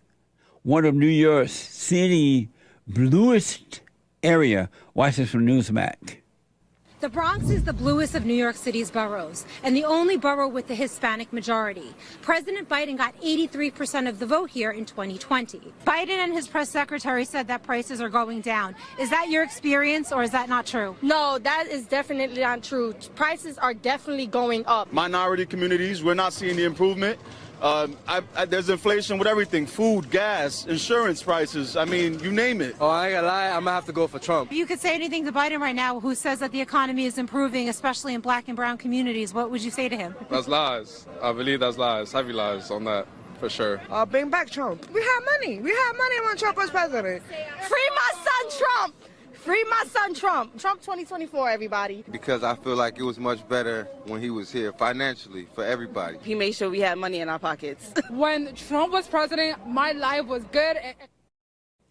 Speaker 1: one of New York City's bluest area. Watch this from Newsmax.
Speaker 15: The Bronx is the bluest of New York City's boroughs, and the only borough with a Hispanic majority. President Biden got 83% of the vote here in 2020. Biden and his press secretary said that prices are going down. Is that your experience, or is that not true?
Speaker 16: No, that is definitely not true. Prices are definitely going up.
Speaker 17: Minority communities, we're not seeing the improvement. There's inflation with everything, food, gas, insurance prices. I mean, you name it.
Speaker 18: Oh, I ain't gonna lie, I'm gonna have to go for Trump.
Speaker 15: If you could say anything to Biden right now, who says that the economy is improving, especially in black and brown communities, what would you say to him?
Speaker 18: That's lies. I believe that's lies. Heavy lies on that, for sure.
Speaker 19: Bring back Trump. We had money. We had money when Trump was president.
Speaker 16: Free my son Trump! Free my son Trump. Trump 2024, everybody.
Speaker 18: Because I feel like it was much better when he was here, financially, for everybody.
Speaker 16: He made sure we had money in our pockets.
Speaker 20: When Trump was president, my life was good.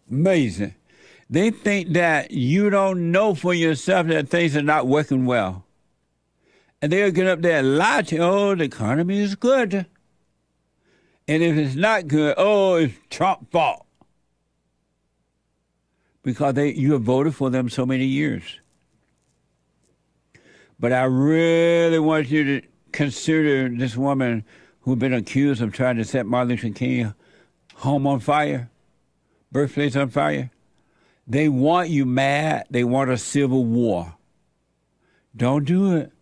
Speaker 1: Amazing. They think that you don't know for yourself that things are not working well. And they'll get up there and lie to you, oh, the economy is good. And if it's not good, oh, it's Trump's fault. Because you have voted for them so many years. But I really want you to consider this woman who's been accused of trying to set Martin Luther King home on fire, birthplace on fire. They want you mad. They want a civil war. Don't do it.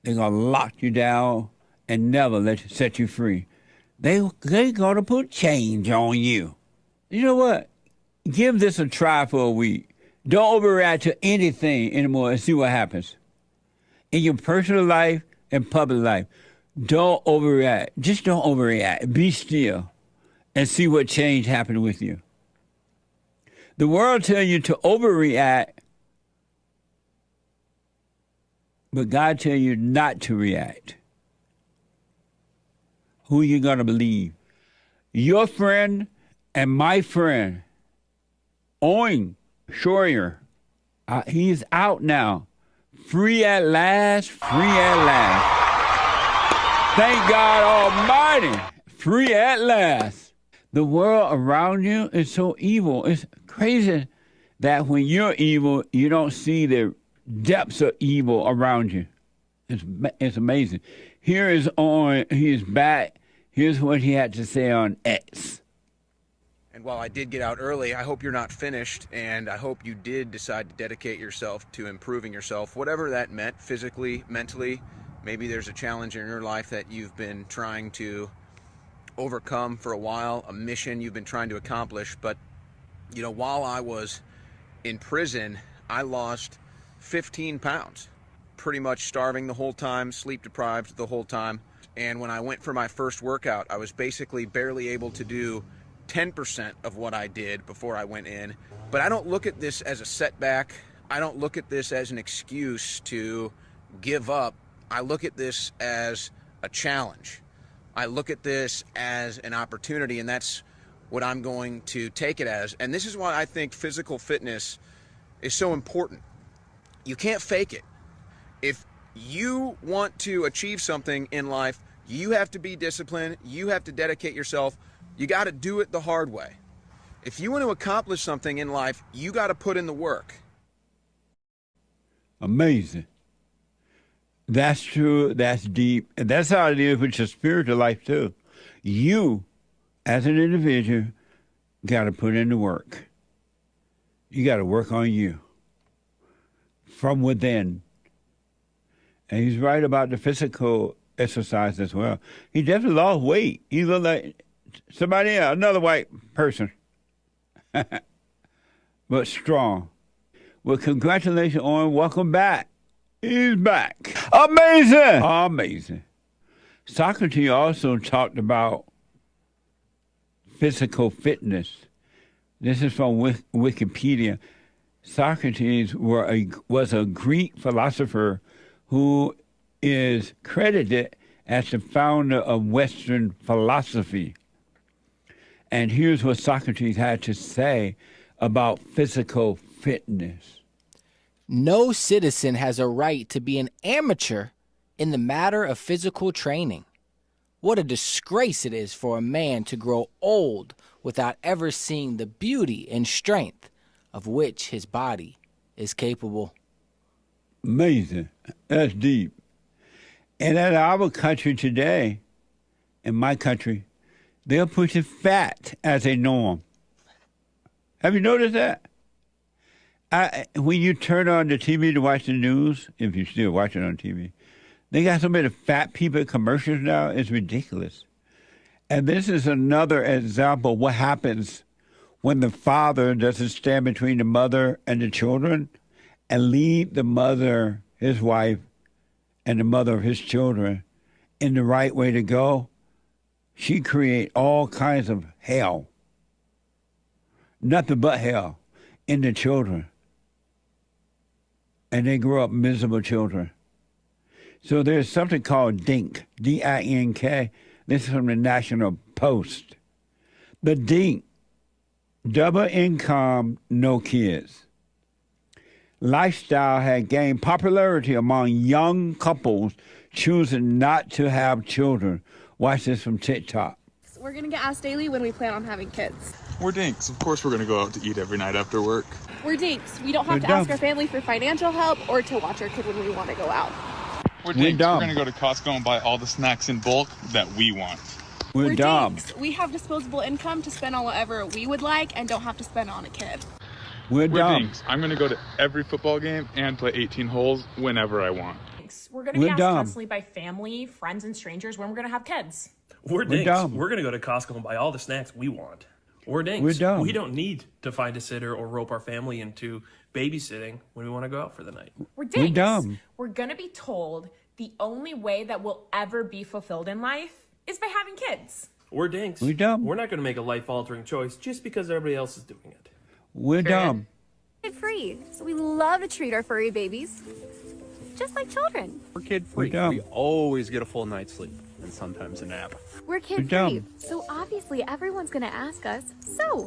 Speaker 1: They're going to lock you down and never set you free. They're going to put chains on you. You know what? Give this a try for a week. Don't overreact to anything anymore and see what happens. In your personal life and public life, don't overreact. Just don't overreact. Be still and see what change happened with you. The world tells you to overreact, but God tells you not to react. Who are you going to believe? Your friend and my friend, Owen, Shroyer, he's out now. Free at last, free at last. Thank God Almighty, free at last. The world around you is so evil. It's crazy that when you're evil, you don't see the depths of evil around you. It's amazing. Here is Owen, he's back. Here's what he had to say on X.
Speaker 21: And while I did get out early, I hope you're not finished, and I hope you did decide to dedicate yourself to improving yourself, whatever that meant, physically, mentally. Maybe there's a challenge in your life that you've been trying to overcome for a while, a mission you've been trying to accomplish. But, you know, while I was in prison, I lost 15 pounds, pretty much starving the whole time, sleep deprived the whole time. And when I went for my first workout, I was basically barely able to do 10% of what I did before I went in. But I don't look at this as a setback. I don't look at this as an excuse to give up. I look at this as a challenge. I look at this as an opportunity, and that's what I'm going to take it as. And this is why I think physical fitness is so important. You can't fake it. If you want to achieve something in life, you have to be disciplined. You have to dedicate yourself. You got to do it the hard way. If you want to accomplish something in life, you got to put in the work.
Speaker 1: Amazing. That's true. That's deep. And that's how it is with your spiritual life, too. You, as an individual, got to put in the work. You got to work on you from within. And he's right about the physical exercise as well. He definitely lost weight. He looked like somebody else, another white person. But strong. Well, congratulations, Owen. Welcome back. He's back. Amazing. Amazing. Socrates also talked about physical fitness. This is from Wikipedia. Socrates was a Greek philosopher who is credited as the founder of Western philosophy. And here's what Socrates had to say about physical fitness.
Speaker 7: No citizen has a right to be an amateur in the matter of physical training. What a disgrace it is for a man to grow old without ever seeing the beauty and strength of which his body is capable.
Speaker 1: Amazing. That's deep. And in our country today, in my country, they're pushing fat as a norm. Have you noticed that? When you turn on the TV to watch the news, if you still watch it on TV, they got so many fat people commercials now, it's ridiculous. And this is another example of what happens when the father doesn't stand between the mother and the children and lead the mother, his wife, and the mother of his children in the right way to go. She create all kinds of hell. Nothing but hell in the children. And they grow up miserable children. So there's something called DINK, D-I-N-K. This is from the National Post. The DINK, double income, no kids. Lifestyle had gained popularity among young couples choosing not to have children. Watch this from TikTok.
Speaker 6: We're going to get asked daily when we plan on having kids.
Speaker 22: We're Dinks. Of course we're going to go out to eat every night after work.
Speaker 6: We're Dinks. We don't have to ask our family for financial help or to watch our kid when we want to go out.
Speaker 22: We're Dinks. We're going to go to Costco and buy all the snacks in bulk that we want.
Speaker 6: We're Dinks. We have disposable income to spend on whatever we would like and don't have to spend on a kid.
Speaker 1: We're
Speaker 22: Dinks. I'm going to go to every football game and play 18 holes whenever I want.
Speaker 23: We're going to be asked constantly by family, friends, and strangers when we're going to have kids.
Speaker 24: We're Dinks. We're going to go to Costco and buy all the snacks we want. We're Dinks. We don't need to find a sitter or rope our family into babysitting when we want to go out for the night.
Speaker 23: We're Dinks. We're going to be told the only way that we'll ever be fulfilled in life is by having kids.
Speaker 24: We're Dinks.
Speaker 1: We're dumb.
Speaker 24: We're not going to make a life-altering choice just because everybody else is doing it.
Speaker 1: We're dumb.
Speaker 25: Kid-free, so we love to treat our furry babies just like children.
Speaker 26: We're kid-free. We always get a full night's sleep and sometimes a nap.
Speaker 25: We're kid-free, so obviously everyone's going to ask us, so,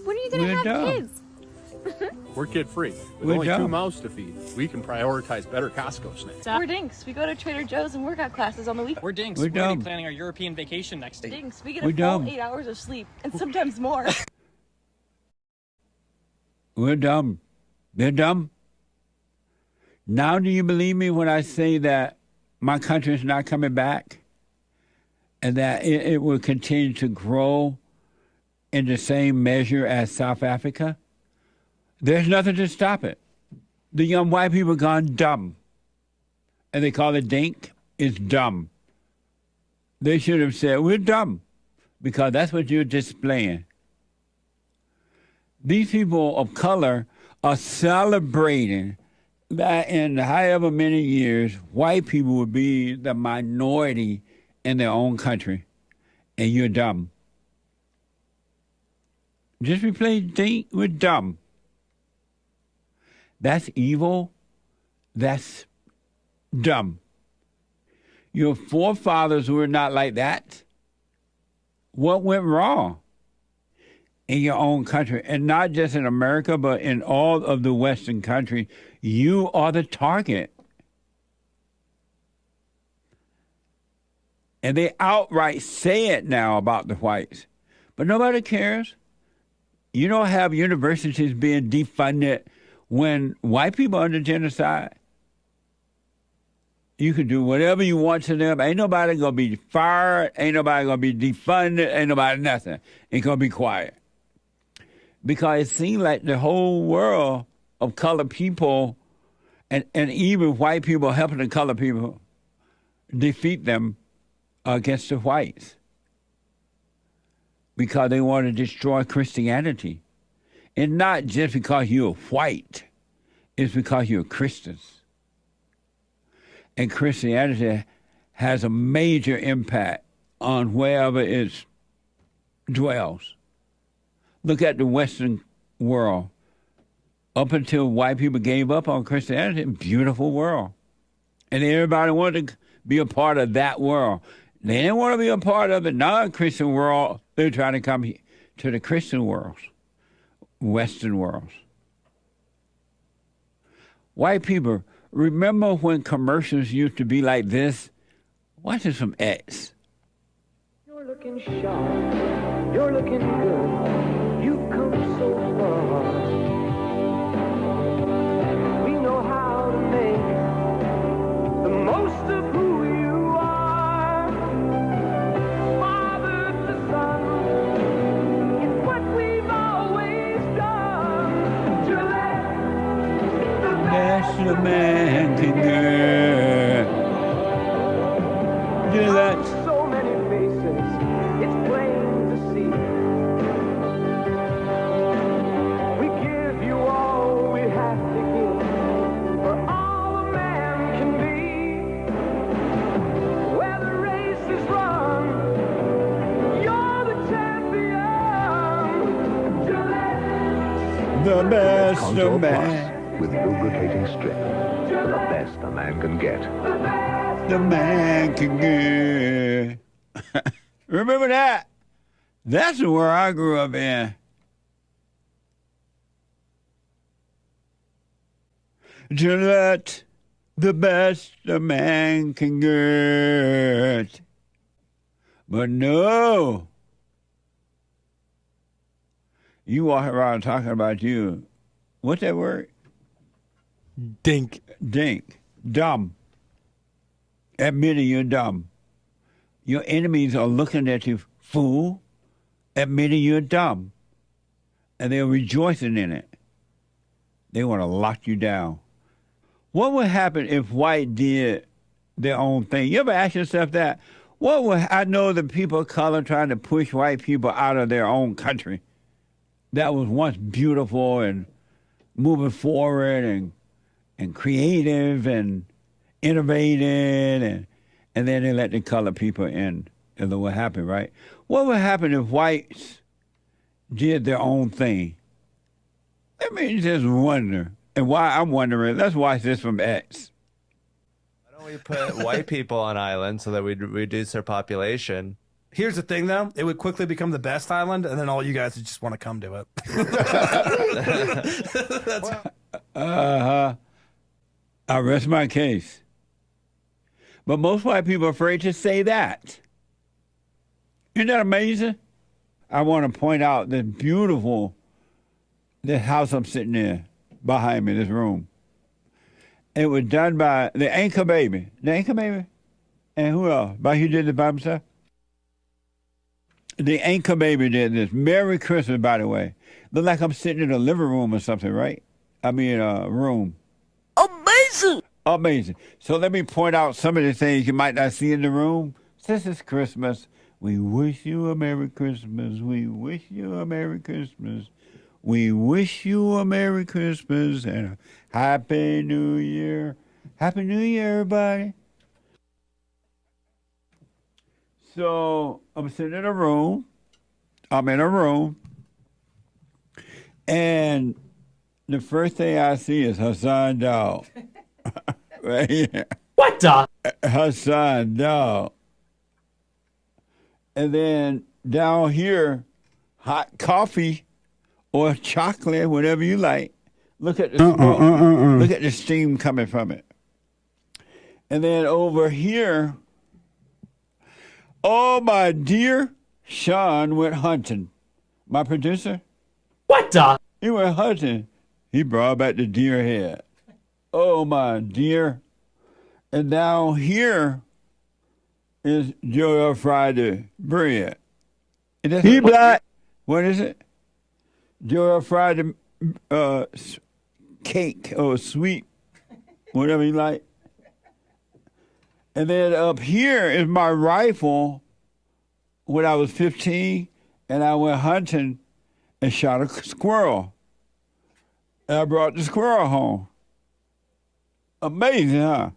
Speaker 25: when are you going to have kids?
Speaker 26: We're kid-free. With only 2 mouths to feed, we can prioritize better Costco snacks.
Speaker 6: We're Dinks. We go to Trader Joe's and workout classes on the weekend.
Speaker 27: We're Dinks. We're going to be planning our European vacation next day.
Speaker 6: Dinks. We get a full 8 hours of sleep and sometimes more.
Speaker 1: We're dumb. They're dumb. Now do you believe me when I say that my country is not coming back and that it will continue to grow in the same measure as South Africa? There's nothing to stop it. The young white people gone dumb. And they call it dink. It's dumb. They should have said, we're dumb, because that's what you're displaying. These people of color are celebrating that in however many years, white people will be the minority in their own country. And you're dumb. Just replace dink with dumb. That's evil. That's dumb. Your forefathers were not like that. What went wrong? in your own country, and not just in America, but in all of the Western countries, you are the target. And they outright say it now about the whites. But nobody cares. You don't have universities being defunded when white people are under genocide. You can do whatever you want to them. Ain't nobody going to be fired. Ain't nobody going to be defunded. Ain't nobody nothing. Ain't going to be quiet. Because it seems like the whole world of colored people and even white people helping the colored people defeat them against the whites. Because they want to destroy Christianity. And not just because you're white. It's because you're Christians. And Christianity has a major impact on wherever it dwells. Look at the Western world. Up until white people gave up on Christianity, beautiful world. And everybody wanted to be a part of that world. They didn't want to be a part of the non-Christian world. They're trying to come to the Christian worlds, Western worlds. White people, remember when commercials used to be like this? Watch this from X.
Speaker 2: You're looking sharp. You're looking good. You've come so far. We know how to make the most of who you are. Father to son, it's what we've always done. Gillette, the
Speaker 1: best a man can get. Gillette.
Speaker 2: So many faces, it's plain to see. We give you all we have to give, for all a man can be. Where the race is run, you're the champion. Gillette.
Speaker 1: The best
Speaker 3: Contour
Speaker 1: a man.
Speaker 3: With lubricating strip. The best a man can get.
Speaker 1: The man can get. Remember that? That's where I grew up in. Gillette, the best a man can get. But no. You walk around talking about you. What's that word?
Speaker 4: Dink.
Speaker 1: Dink. Dumb. Admitting you're dumb. Your enemies are looking at you, fool, admitting you're dumb. And they're rejoicing in it. They want to lock you down. What would happen if white did their own thing? You ever ask yourself that? What would, I know the people of color trying to push white people out of their own country that was once beautiful and moving forward and creative and innovated, and then they let the colored people in. And what happened, right? What would happen if whites did their own thing? Let me just wonder. And why I'm wondering, let's watch this from X.
Speaker 4: Why don't we put white people on islands so that we reduce their population?
Speaker 5: Here's the thing, though. It would quickly become the best island, and then all you guys would just want to come to it.
Speaker 1: I rest my case. But most white people are afraid to say that. Isn't that amazing? I want to point out this house I'm sitting in behind me, this room. It was done by the Anchor Baby. The Anchor Baby? And who else? But he did it by himself? The Anchor Baby did this. Merry Christmas, by the way. Look like I'm sitting in a living room or something, right? I mean, a room. Amazing! Amazing. So let me point out some of the things you might not see in the room. This is Christmas. We wish you a Merry Christmas. We wish you a Merry Christmas. We wish you a Merry Christmas and a Happy New Year. Happy New Year, everybody. So I'm sitting in a room. I'm in a room. And the first thing I see is Hassan Dog. Right here.
Speaker 4: What the?
Speaker 1: Hassan Dog. And then down here, hot coffee or chocolate, whatever you like. Look at the smoke. Look at the steam coming from it. And then over here, oh, my dear Sean went hunting. My producer.
Speaker 27: What the?
Speaker 1: He went hunting. He brought back the deer head. Oh, my dear. And down here is JLP Friday bread. He black. What is it? JLP Friday cake or sweet, whatever you like. And then up here is my rifle when I was 15, and I went hunting and shot a squirrel. And I brought the squirrel home. Amazing, huh?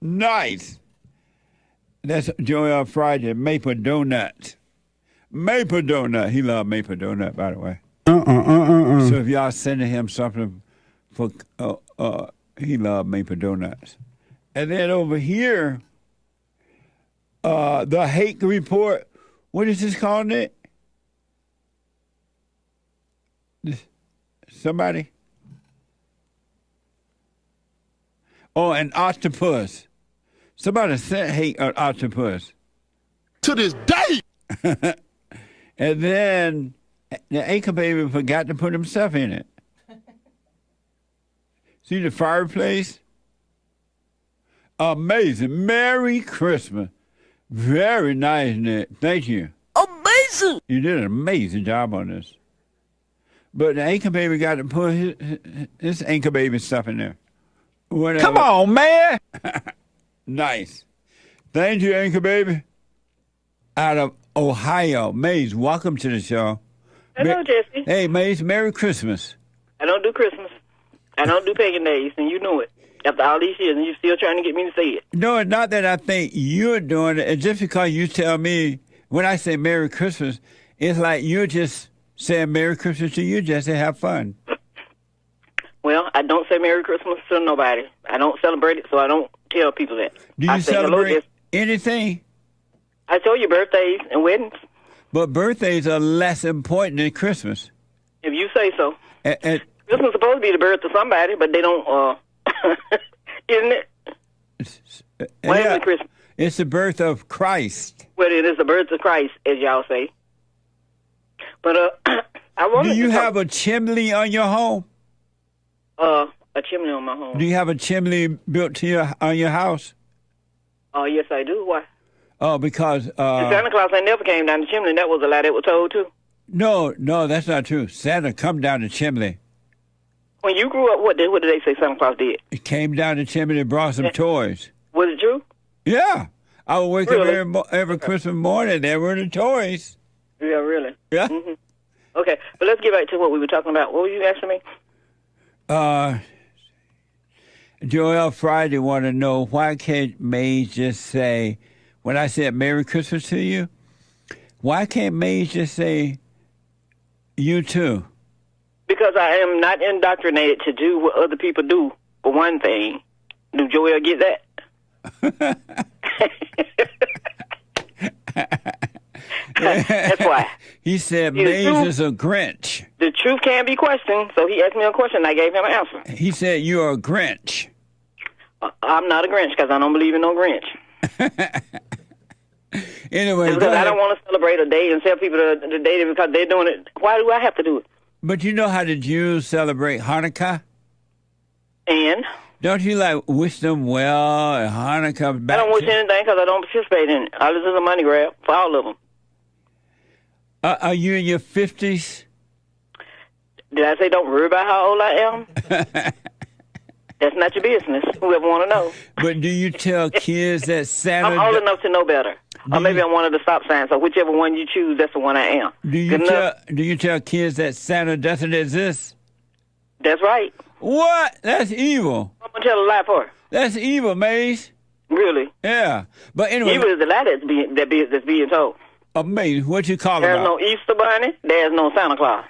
Speaker 1: Nice. That's JLP Friday, maple donut. Maple donut. He loved maple donut, by the way. So if y'all sending him something for, he loved maple donuts. And then over here, the hate report. What is this called, Nick? Somebody? Oh, an octopus. Somebody sent hate an octopus. To this day! And then the Anchor Baby forgot to put himself in it. See the fireplace? Amazing. Merry Christmas. Very nice, Nick. Thank you. Amazing. You did an amazing job on this. But the Anchor Baby got to put his Anchor Baby stuff in there. Whatever. Come on, man. Nice. Thank you, Anchor Baby. Out of Ohio. Maze, welcome to the show.
Speaker 8: Hello, Jesse.
Speaker 1: Hey, Maze, Merry Christmas.
Speaker 8: I don't do Christmas. I don't do pagan days, and you know it. After all these years, and you're still trying to get me to say it.
Speaker 1: No, it's not that I think you're doing it. It's just because you tell me, when I say Merry Christmas, it's like you're just saying Merry Christmas to you, Jesse. Have fun.
Speaker 8: Well, I don't say Merry Christmas to nobody. I don't celebrate it, so I don't tell people that.
Speaker 1: Do you celebrate anything?
Speaker 8: I told you birthdays and weddings.
Speaker 1: But birthdays are less important than Christmas.
Speaker 8: If you say so.
Speaker 1: Christmas
Speaker 8: is supposed to be the birth of somebody, but they don't, isn't it? When is Christmas?
Speaker 1: It's the birth of Christ.
Speaker 8: Well, it is the birth of Christ, as y'all say. But I wanted
Speaker 1: Do you have a chimney on your home?
Speaker 8: A chimney on my home.
Speaker 1: Do you have a chimney built on your house?
Speaker 8: Yes, I do. Why?
Speaker 1: Oh, because
Speaker 8: Santa Claus ain't never came down the chimney. That was a lie that was told too.
Speaker 1: No, that's not true. Santa come down the chimney.
Speaker 8: When you grew up, what did they say Santa Claus did?
Speaker 1: He came down the chimney and brought some toys.
Speaker 8: Was it true?
Speaker 1: Yeah. I would wake up every Christmas morning. There were the toys.
Speaker 8: Yeah, really?
Speaker 1: Yeah.
Speaker 8: Mm-hmm. Okay, but let's get back to what we were talking about. What were you asking me?
Speaker 1: JLP Friday want to know, why can't Maze just say, when I said Merry Christmas to you, why can't Maze just say, you too?
Speaker 8: Because I am not indoctrinated to do what other people do, for one thing. Do Joel get that? That's why.
Speaker 1: He said Maze is a Grinch.
Speaker 8: The truth can't be questioned, so he asked me a question, I gave him an answer.
Speaker 1: He said you're a Grinch.
Speaker 8: I'm not a Grinch, because I don't believe in no Grinch.
Speaker 1: Anyway,
Speaker 8: because I don't want to celebrate a day and tell people the day because they're doing it. Why do I have to do it?
Speaker 1: But you know how the Jews celebrate Hanukkah?
Speaker 8: And?
Speaker 1: Don't you wish them well and Hanukkah back?
Speaker 8: I don't wish anything because I don't participate in it. All this is a money grab for all of them.
Speaker 1: Are you in your 50s?
Speaker 8: Did I say don't worry about how old I am? That's not your business. Whoever want to know.
Speaker 1: But do you tell kids that Santa?
Speaker 8: I'm old enough to know better. Or maybe I'm one of the stop signs. So whichever one you choose, that's the one I am.
Speaker 1: Do you tell kids that Santa doesn't exist?
Speaker 8: That's right.
Speaker 1: What? That's evil.
Speaker 8: I'm gonna tell a lie for.
Speaker 1: That's evil, Maze.
Speaker 8: Really?
Speaker 1: Yeah. But anyway,
Speaker 8: evil is the lie that's being told.
Speaker 1: Maze, what you call it?
Speaker 8: There's no Easter bunny. There's no Santa Claus.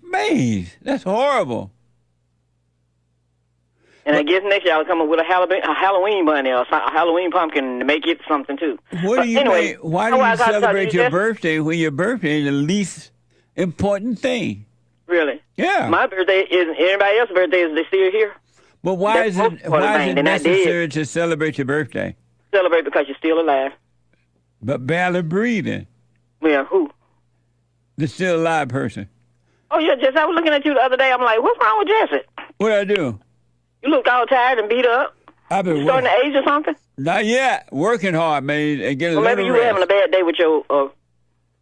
Speaker 1: Maze, that's horrible.
Speaker 8: And I guess next year I'll come up with a Halloween bunny or a Halloween pumpkin to make it something too.
Speaker 1: What do you
Speaker 8: anyway,
Speaker 1: mean? Why do you celebrate your birthday when your birthday is the least important thing?
Speaker 8: Really?
Speaker 1: Yeah.
Speaker 8: My birthday isn't. Anybody else's birthday is they still here.
Speaker 1: But why is it necessary to celebrate your birthday?
Speaker 8: Celebrate because you're still alive.
Speaker 1: But barely breathing.
Speaker 8: Yeah, who?
Speaker 1: The still alive person.
Speaker 8: Oh, yeah, Jesse. I was looking at you the other day. I'm like, what's wrong with Jesse?
Speaker 1: What I do?
Speaker 8: You look all tired and beat up.
Speaker 1: I've been
Speaker 8: starting to age or something?
Speaker 1: Not yet. Working hard, man. And get a
Speaker 8: maybe you were having a bad day with your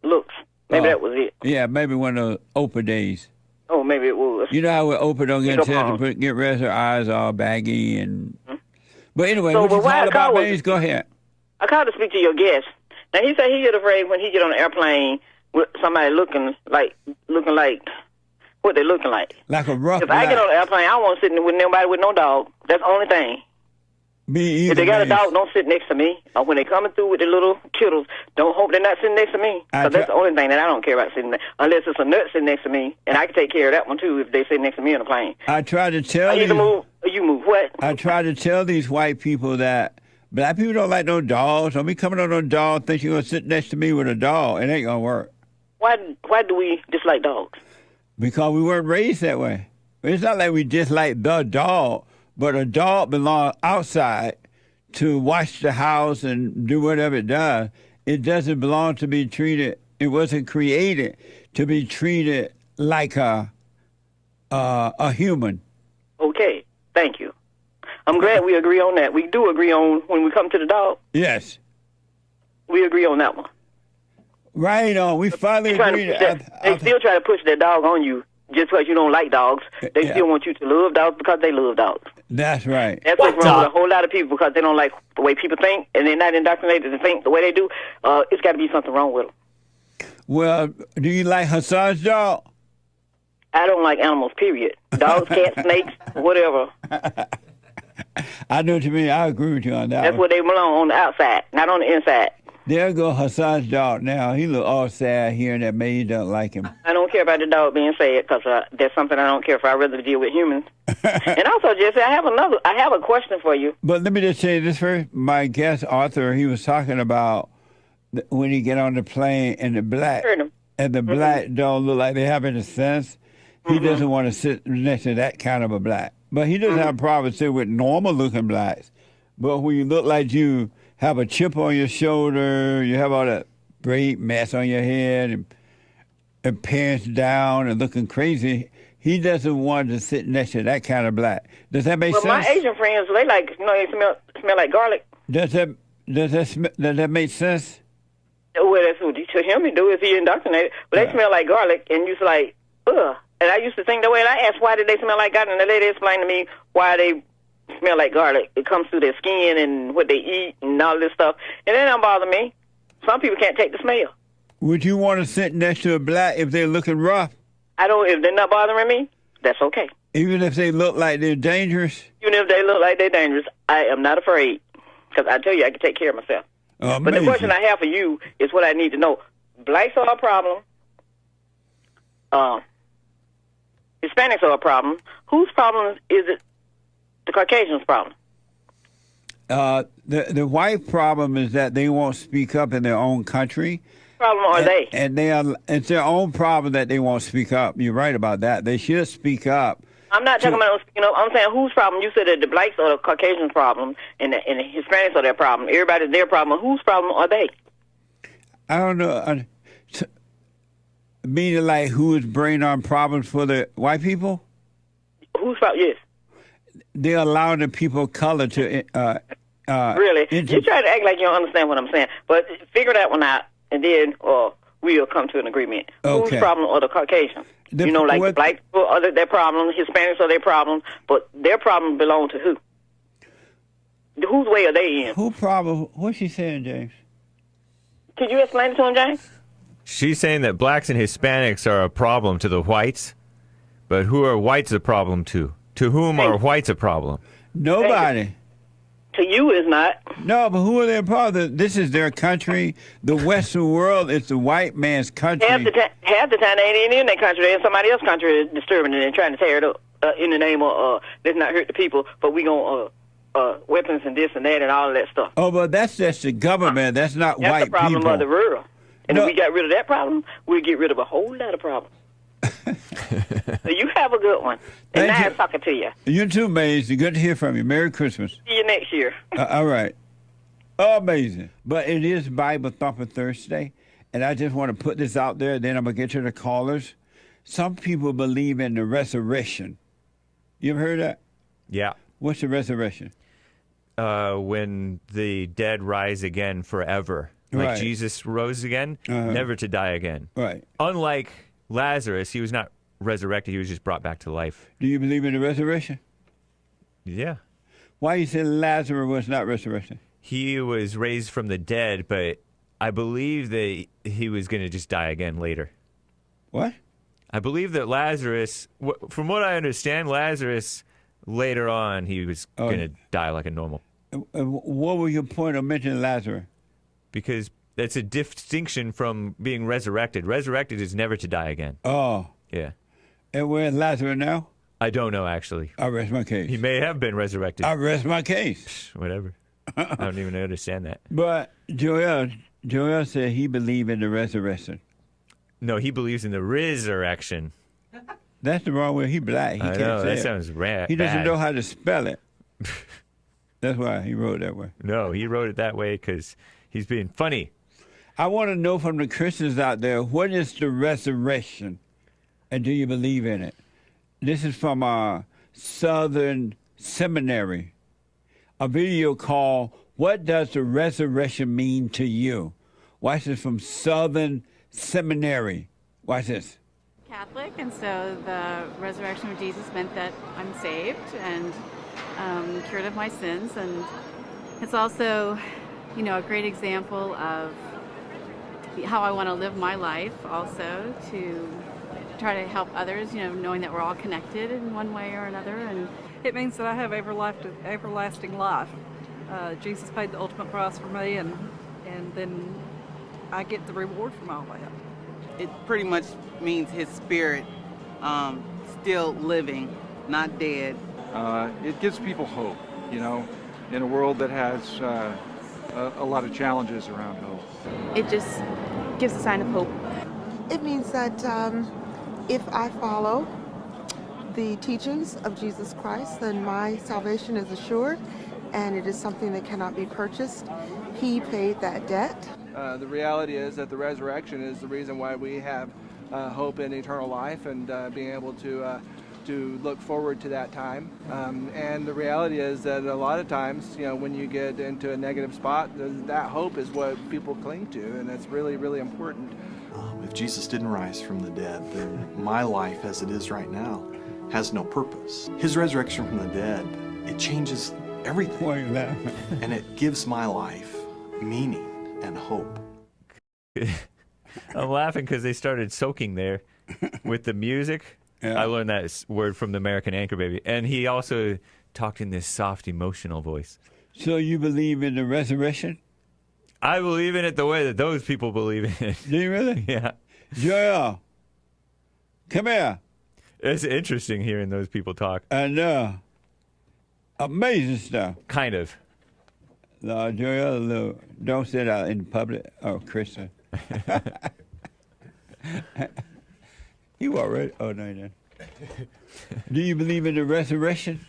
Speaker 8: looks. Maybe that was it.
Speaker 1: Yeah, maybe one of the Oprah days.
Speaker 8: Oh, maybe it was.
Speaker 1: You know how with Oprah don't get a chance to get rest, her eyes all baggy and. But anyway,
Speaker 8: so,
Speaker 1: what you call about me? Go ahead.
Speaker 8: I called to speak to your guest. Now he said he get afraid when he get on an airplane with somebody looking like what they looking like.
Speaker 1: Like a rough.
Speaker 8: If I get on an airplane, I won't sit with nobody with no dog. That's the only thing.
Speaker 1: Me either.
Speaker 8: If they got a dog, don't sit next to me. Or when they coming through with the little kittles, don't hope they're not sitting next to me. Because that's the only thing that I don't care about sitting there. Unless it's a nut sitting next to me, and I can take care of that one too if they sit next to me on the plane.
Speaker 1: I try to tell you.
Speaker 8: Either move or you move. What?
Speaker 1: I try to tell these white people that black people don't like no dogs. Don't be coming on no dog think you're going to sit next to me with a dog. It ain't going to work.
Speaker 8: Why do we dislike dogs?
Speaker 1: Because we weren't raised that way. It's not like we dislike the dog, but a dog belongs outside to watch the house and do whatever it does. It doesn't belong to be treated. It wasn't created to be treated like a human.
Speaker 8: Okay, thank you. I'm glad we agree on that. We do agree on when we come to the dog.
Speaker 1: Yes.
Speaker 8: We agree on that one.
Speaker 1: Right on. We finally agree.
Speaker 8: They still try to push their dog on you just because you don't like dogs. They still want you to love dogs because they love dogs.
Speaker 1: That's right.
Speaker 8: That's what's wrong with a whole lot of people because they don't like the way people think and they're not indoctrinated to think the way they do. It's got to be something wrong with them.
Speaker 1: Well, do you like Hassan's dog?
Speaker 8: I don't like animals, period. Dogs, cats, snakes, whatever.
Speaker 1: I know what you mean. I agree with you on that.
Speaker 8: That's where they belong, on the outside, not on the inside.
Speaker 1: There go Hassan's dog now. He look all sad hearing that maid don't like him.
Speaker 8: I don't care about the dog being sad because that's something I don't care for. I'd rather deal with humans. And also, Jesse, I have a question for you.
Speaker 1: But let me just say this first. My guest author, he was talking about when he get on the plane and the black don't look like they have any sense. He doesn't want to sit next to that kind of a black. But he doesn't have a problem sitting with normal looking blacks. But when you look like you have a chip on your shoulder, you have all that braid mess on your head and pants down and looking crazy, he doesn't want to sit next to that kind of black. Does that make sense?
Speaker 8: Well, my Asian friends, they like, they smell like garlic.
Speaker 1: Does that make sense?
Speaker 8: Well, that's what to him he do is he indoctrinated. But they smell like garlic, and you're like, ugh. And I used to think that way, and I asked why did they smell like garlic, and the lady explained to me why they smell like garlic. It comes through their skin and what they eat and all this stuff. And it don't bother me. Some people can't take the smell.
Speaker 1: Would you want to sit next to a black if they're looking rough?
Speaker 8: I don't. If they're not bothering me, that's okay.
Speaker 1: Even if they look like they're dangerous?
Speaker 8: Even if they look like they're dangerous, I am not afraid. Because I tell you, I can take care of myself.
Speaker 1: Amazing.
Speaker 8: But the question I have for you is what I need to know. Blacks are a problem. Hispanics are a problem. Whose problem is it? The Caucasians' problem.
Speaker 1: The white problem is that they won't speak up in their own country.
Speaker 8: Problem are they?
Speaker 1: And it's their own problem that they won't speak up. You're right about that. They should speak up.
Speaker 8: I'm not talking about speaking up. I'm saying whose problem? You said that the blacks are the Caucasians' problem and the Hispanics are their problem. Everybody's their problem. Whose problem are they?
Speaker 1: I don't know. Meaning like who is bringing on problems for the white people?
Speaker 8: Whose problem? Yes.
Speaker 1: They're allowing the people of color to...
Speaker 8: really? You try to act like you don't understand what I'm saying. But figure that one out, and then we'll come to an agreement.
Speaker 1: Okay.
Speaker 8: Whose problem are the Caucasians? The black people are their problem, Hispanics are their problem, but their problem belong to who? Whose way are they in?
Speaker 1: Who problem? What's she saying, James?
Speaker 8: Could you explain it to him, James?
Speaker 9: She's saying that blacks and Hispanics are a problem to the whites, but who are whites a problem to? To whom are whites a problem?
Speaker 1: Nobody.
Speaker 8: To you is not.
Speaker 1: No, but who are their problem? This is their country. The Western world is the white man's country.
Speaker 8: Half the time they ain't even in their country. They're in somebody else's country disturbing it and trying to tear it up. in the name of let's not hurt the people, but we gonna weapons and this and that and all of that stuff.
Speaker 1: Oh, but that's just the government. That's not
Speaker 8: That's
Speaker 1: white
Speaker 8: the problem
Speaker 1: people.
Speaker 8: of the world. And
Speaker 1: No.
Speaker 8: if we got rid of that problem, we'll get rid of a whole lot of problems. So you have a good one. And
Speaker 1: Thank
Speaker 8: nice
Speaker 1: you.
Speaker 8: talking to you.
Speaker 1: You too, Maisie. Good to hear from you. Merry Christmas.
Speaker 8: See you next year.
Speaker 1: All right. Amazing. But it is Bible Thumper Thursday, and I just want to put this out there, then I'm going to get to the callers. Some people believe in the resurrection. You ever heard that?
Speaker 9: Yeah.
Speaker 1: What's the resurrection?
Speaker 9: When the dead rise again forever. Like
Speaker 1: Right.
Speaker 9: Jesus rose again, never to die again.
Speaker 1: Right.
Speaker 9: Unlike Lazarus, he was not resurrected, he was just brought back to life.
Speaker 1: Do you believe in the resurrection?
Speaker 9: Yeah.
Speaker 1: Why you say Lazarus was not resurrected?
Speaker 9: He was raised from the dead, but I believe that he was going to just die again later.
Speaker 1: What?
Speaker 9: I believe that Lazarus, from what I understand, Lazarus, later on, he was going to die like a normal.
Speaker 1: What was your point of mentioning Lazarus?
Speaker 9: Because that's a distinction from being resurrected. Resurrected is never to die again.
Speaker 1: Oh.
Speaker 9: Yeah.
Speaker 1: And where's Lazarus now?
Speaker 9: I don't know, actually.
Speaker 1: I rest my case.
Speaker 9: He may have been resurrected.
Speaker 1: I rest my case.
Speaker 9: Whatever. I don't even understand that.
Speaker 1: But Joel said he believed in the resurrection.
Speaker 9: No, he believes in the resurrection.
Speaker 1: That's the wrong way. He black. He
Speaker 9: I
Speaker 1: can't
Speaker 9: know,
Speaker 1: say
Speaker 9: that
Speaker 1: it.
Speaker 9: sounds
Speaker 1: He doesn't
Speaker 9: bad.
Speaker 1: know how to spell it. That's why he wrote it that way.
Speaker 9: No, he wrote it that way because he's being funny.
Speaker 1: I want to know from the Christians out there, what is the resurrection? And do you believe in it? This is from Southern Seminary. A video called, What Does the Resurrection Mean to You? Watch this from Southern Seminary. Watch this.
Speaker 10: Catholic, and so the resurrection of Jesus meant that I'm saved and cured of my sins, and it's also, a great example of how I want to live my life, also to try to help others, knowing that we're all connected in one way or another. And
Speaker 11: it means that I have everlasting life. Jesus paid the ultimate price for me, and then I get the reward from all that.
Speaker 12: It pretty much means his spirit still living, not dead.
Speaker 13: It gives people hope, in a world that has a lot of challenges around hope.
Speaker 10: It just gives a sign of hope.
Speaker 19: It means that if I follow the teachings of Jesus Christ, then my salvation is assured, and it is something that cannot be purchased. He paid that debt.
Speaker 14: The reality is that the resurrection is the reason why we have hope in eternal life and being able to look forward to that time. And the reality is that a lot of times, when you get into a negative spot, that hope is what people cling to, and it's really, really important.
Speaker 15: If Jesus didn't rise from the dead, then my life as it is right now has no purpose. His resurrection from the dead, it changes everything.
Speaker 1: Why are you laughing?
Speaker 15: And it gives my life meaning and hope.
Speaker 9: I'm laughing because they started soaking there with the music.
Speaker 1: Yeah.
Speaker 9: I learned that word from the American Anchor Baby. And he also talked in this soft, emotional voice.
Speaker 1: So you believe in the resurrection?
Speaker 9: I believe in it the way that those people believe in it.
Speaker 1: Do you really?
Speaker 9: Yeah.
Speaker 1: Joel, come here.
Speaker 9: It's interesting hearing those people talk.
Speaker 1: I know. Amazing stuff.
Speaker 9: Kind of.
Speaker 1: No, Joel, don't say that in public. Oh, Christian. You already? Oh, no, you didn't. Do you believe in the resurrection?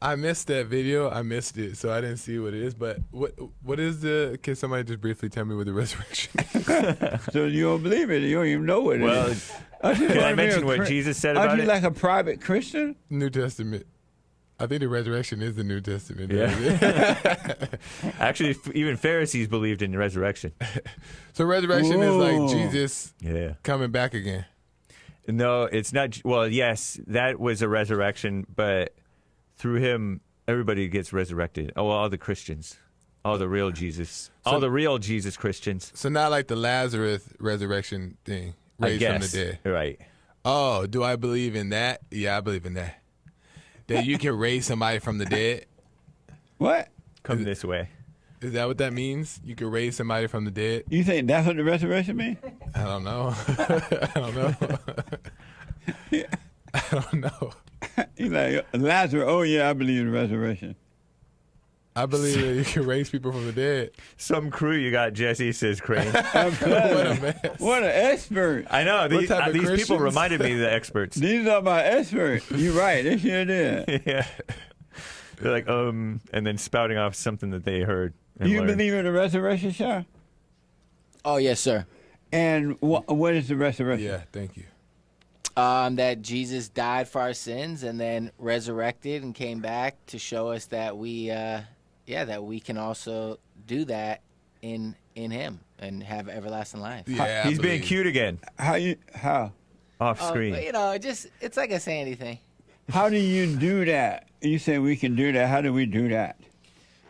Speaker 17: I missed that video. I missed it, so I didn't see what it is. But what is the? Can somebody just briefly tell me what the resurrection is?
Speaker 1: So you don't believe it? You don't even know what it is.
Speaker 9: Can I mention what Jesus said about
Speaker 1: Are you
Speaker 9: it?
Speaker 1: like a private Christian?
Speaker 17: New Testament. I think the resurrection is the New Testament.
Speaker 9: Yeah. Actually, even Pharisees believed in the resurrection.
Speaker 17: So resurrection is like
Speaker 9: Whoa.
Speaker 17: Jesus coming back again.
Speaker 9: No, it's not. Well, yes, that was a resurrection, but through him, everybody gets resurrected. Oh, all the Christians. All the real Jesus. All the real Jesus Christians.
Speaker 17: So not like the Lazarus resurrection thing, raised from the dead.
Speaker 9: Right.
Speaker 17: Oh, do I believe in that? Yeah, I believe in that. That you can raise somebody from the dead.
Speaker 1: What?
Speaker 9: Come this way.
Speaker 17: Is that what that means? You can raise somebody from the dead?
Speaker 1: You think that's what the resurrection means?
Speaker 17: I don't know. I don't know. I don't know.
Speaker 1: He's like, Lazarus, oh yeah, I believe in the resurrection.
Speaker 17: I believe that you can raise people from the dead.
Speaker 9: Some crew you got, Jesse, says Crane.
Speaker 17: What a mess.
Speaker 1: What an expert.
Speaker 9: I know. These people
Speaker 17: Christians?
Speaker 9: reminded me of the experts.
Speaker 1: These are my experts. You're right. They sure did.
Speaker 9: Yeah. They're like, and then spouting off something that they heard. And
Speaker 1: You
Speaker 9: learned.
Speaker 1: believe in the resurrection, Sean?
Speaker 7: Oh, yes, sir.
Speaker 1: And what is the resurrection?
Speaker 17: Yeah, thank you.
Speaker 7: That Jesus died for our sins and then resurrected and came back to show us that we can also do that in Him and have everlasting life.
Speaker 17: Yeah,
Speaker 9: He's being cute again.
Speaker 1: How?
Speaker 9: Off screen.
Speaker 7: But, it's like a sandy thing.
Speaker 1: How do you do that? You say we can do that. How do we do that?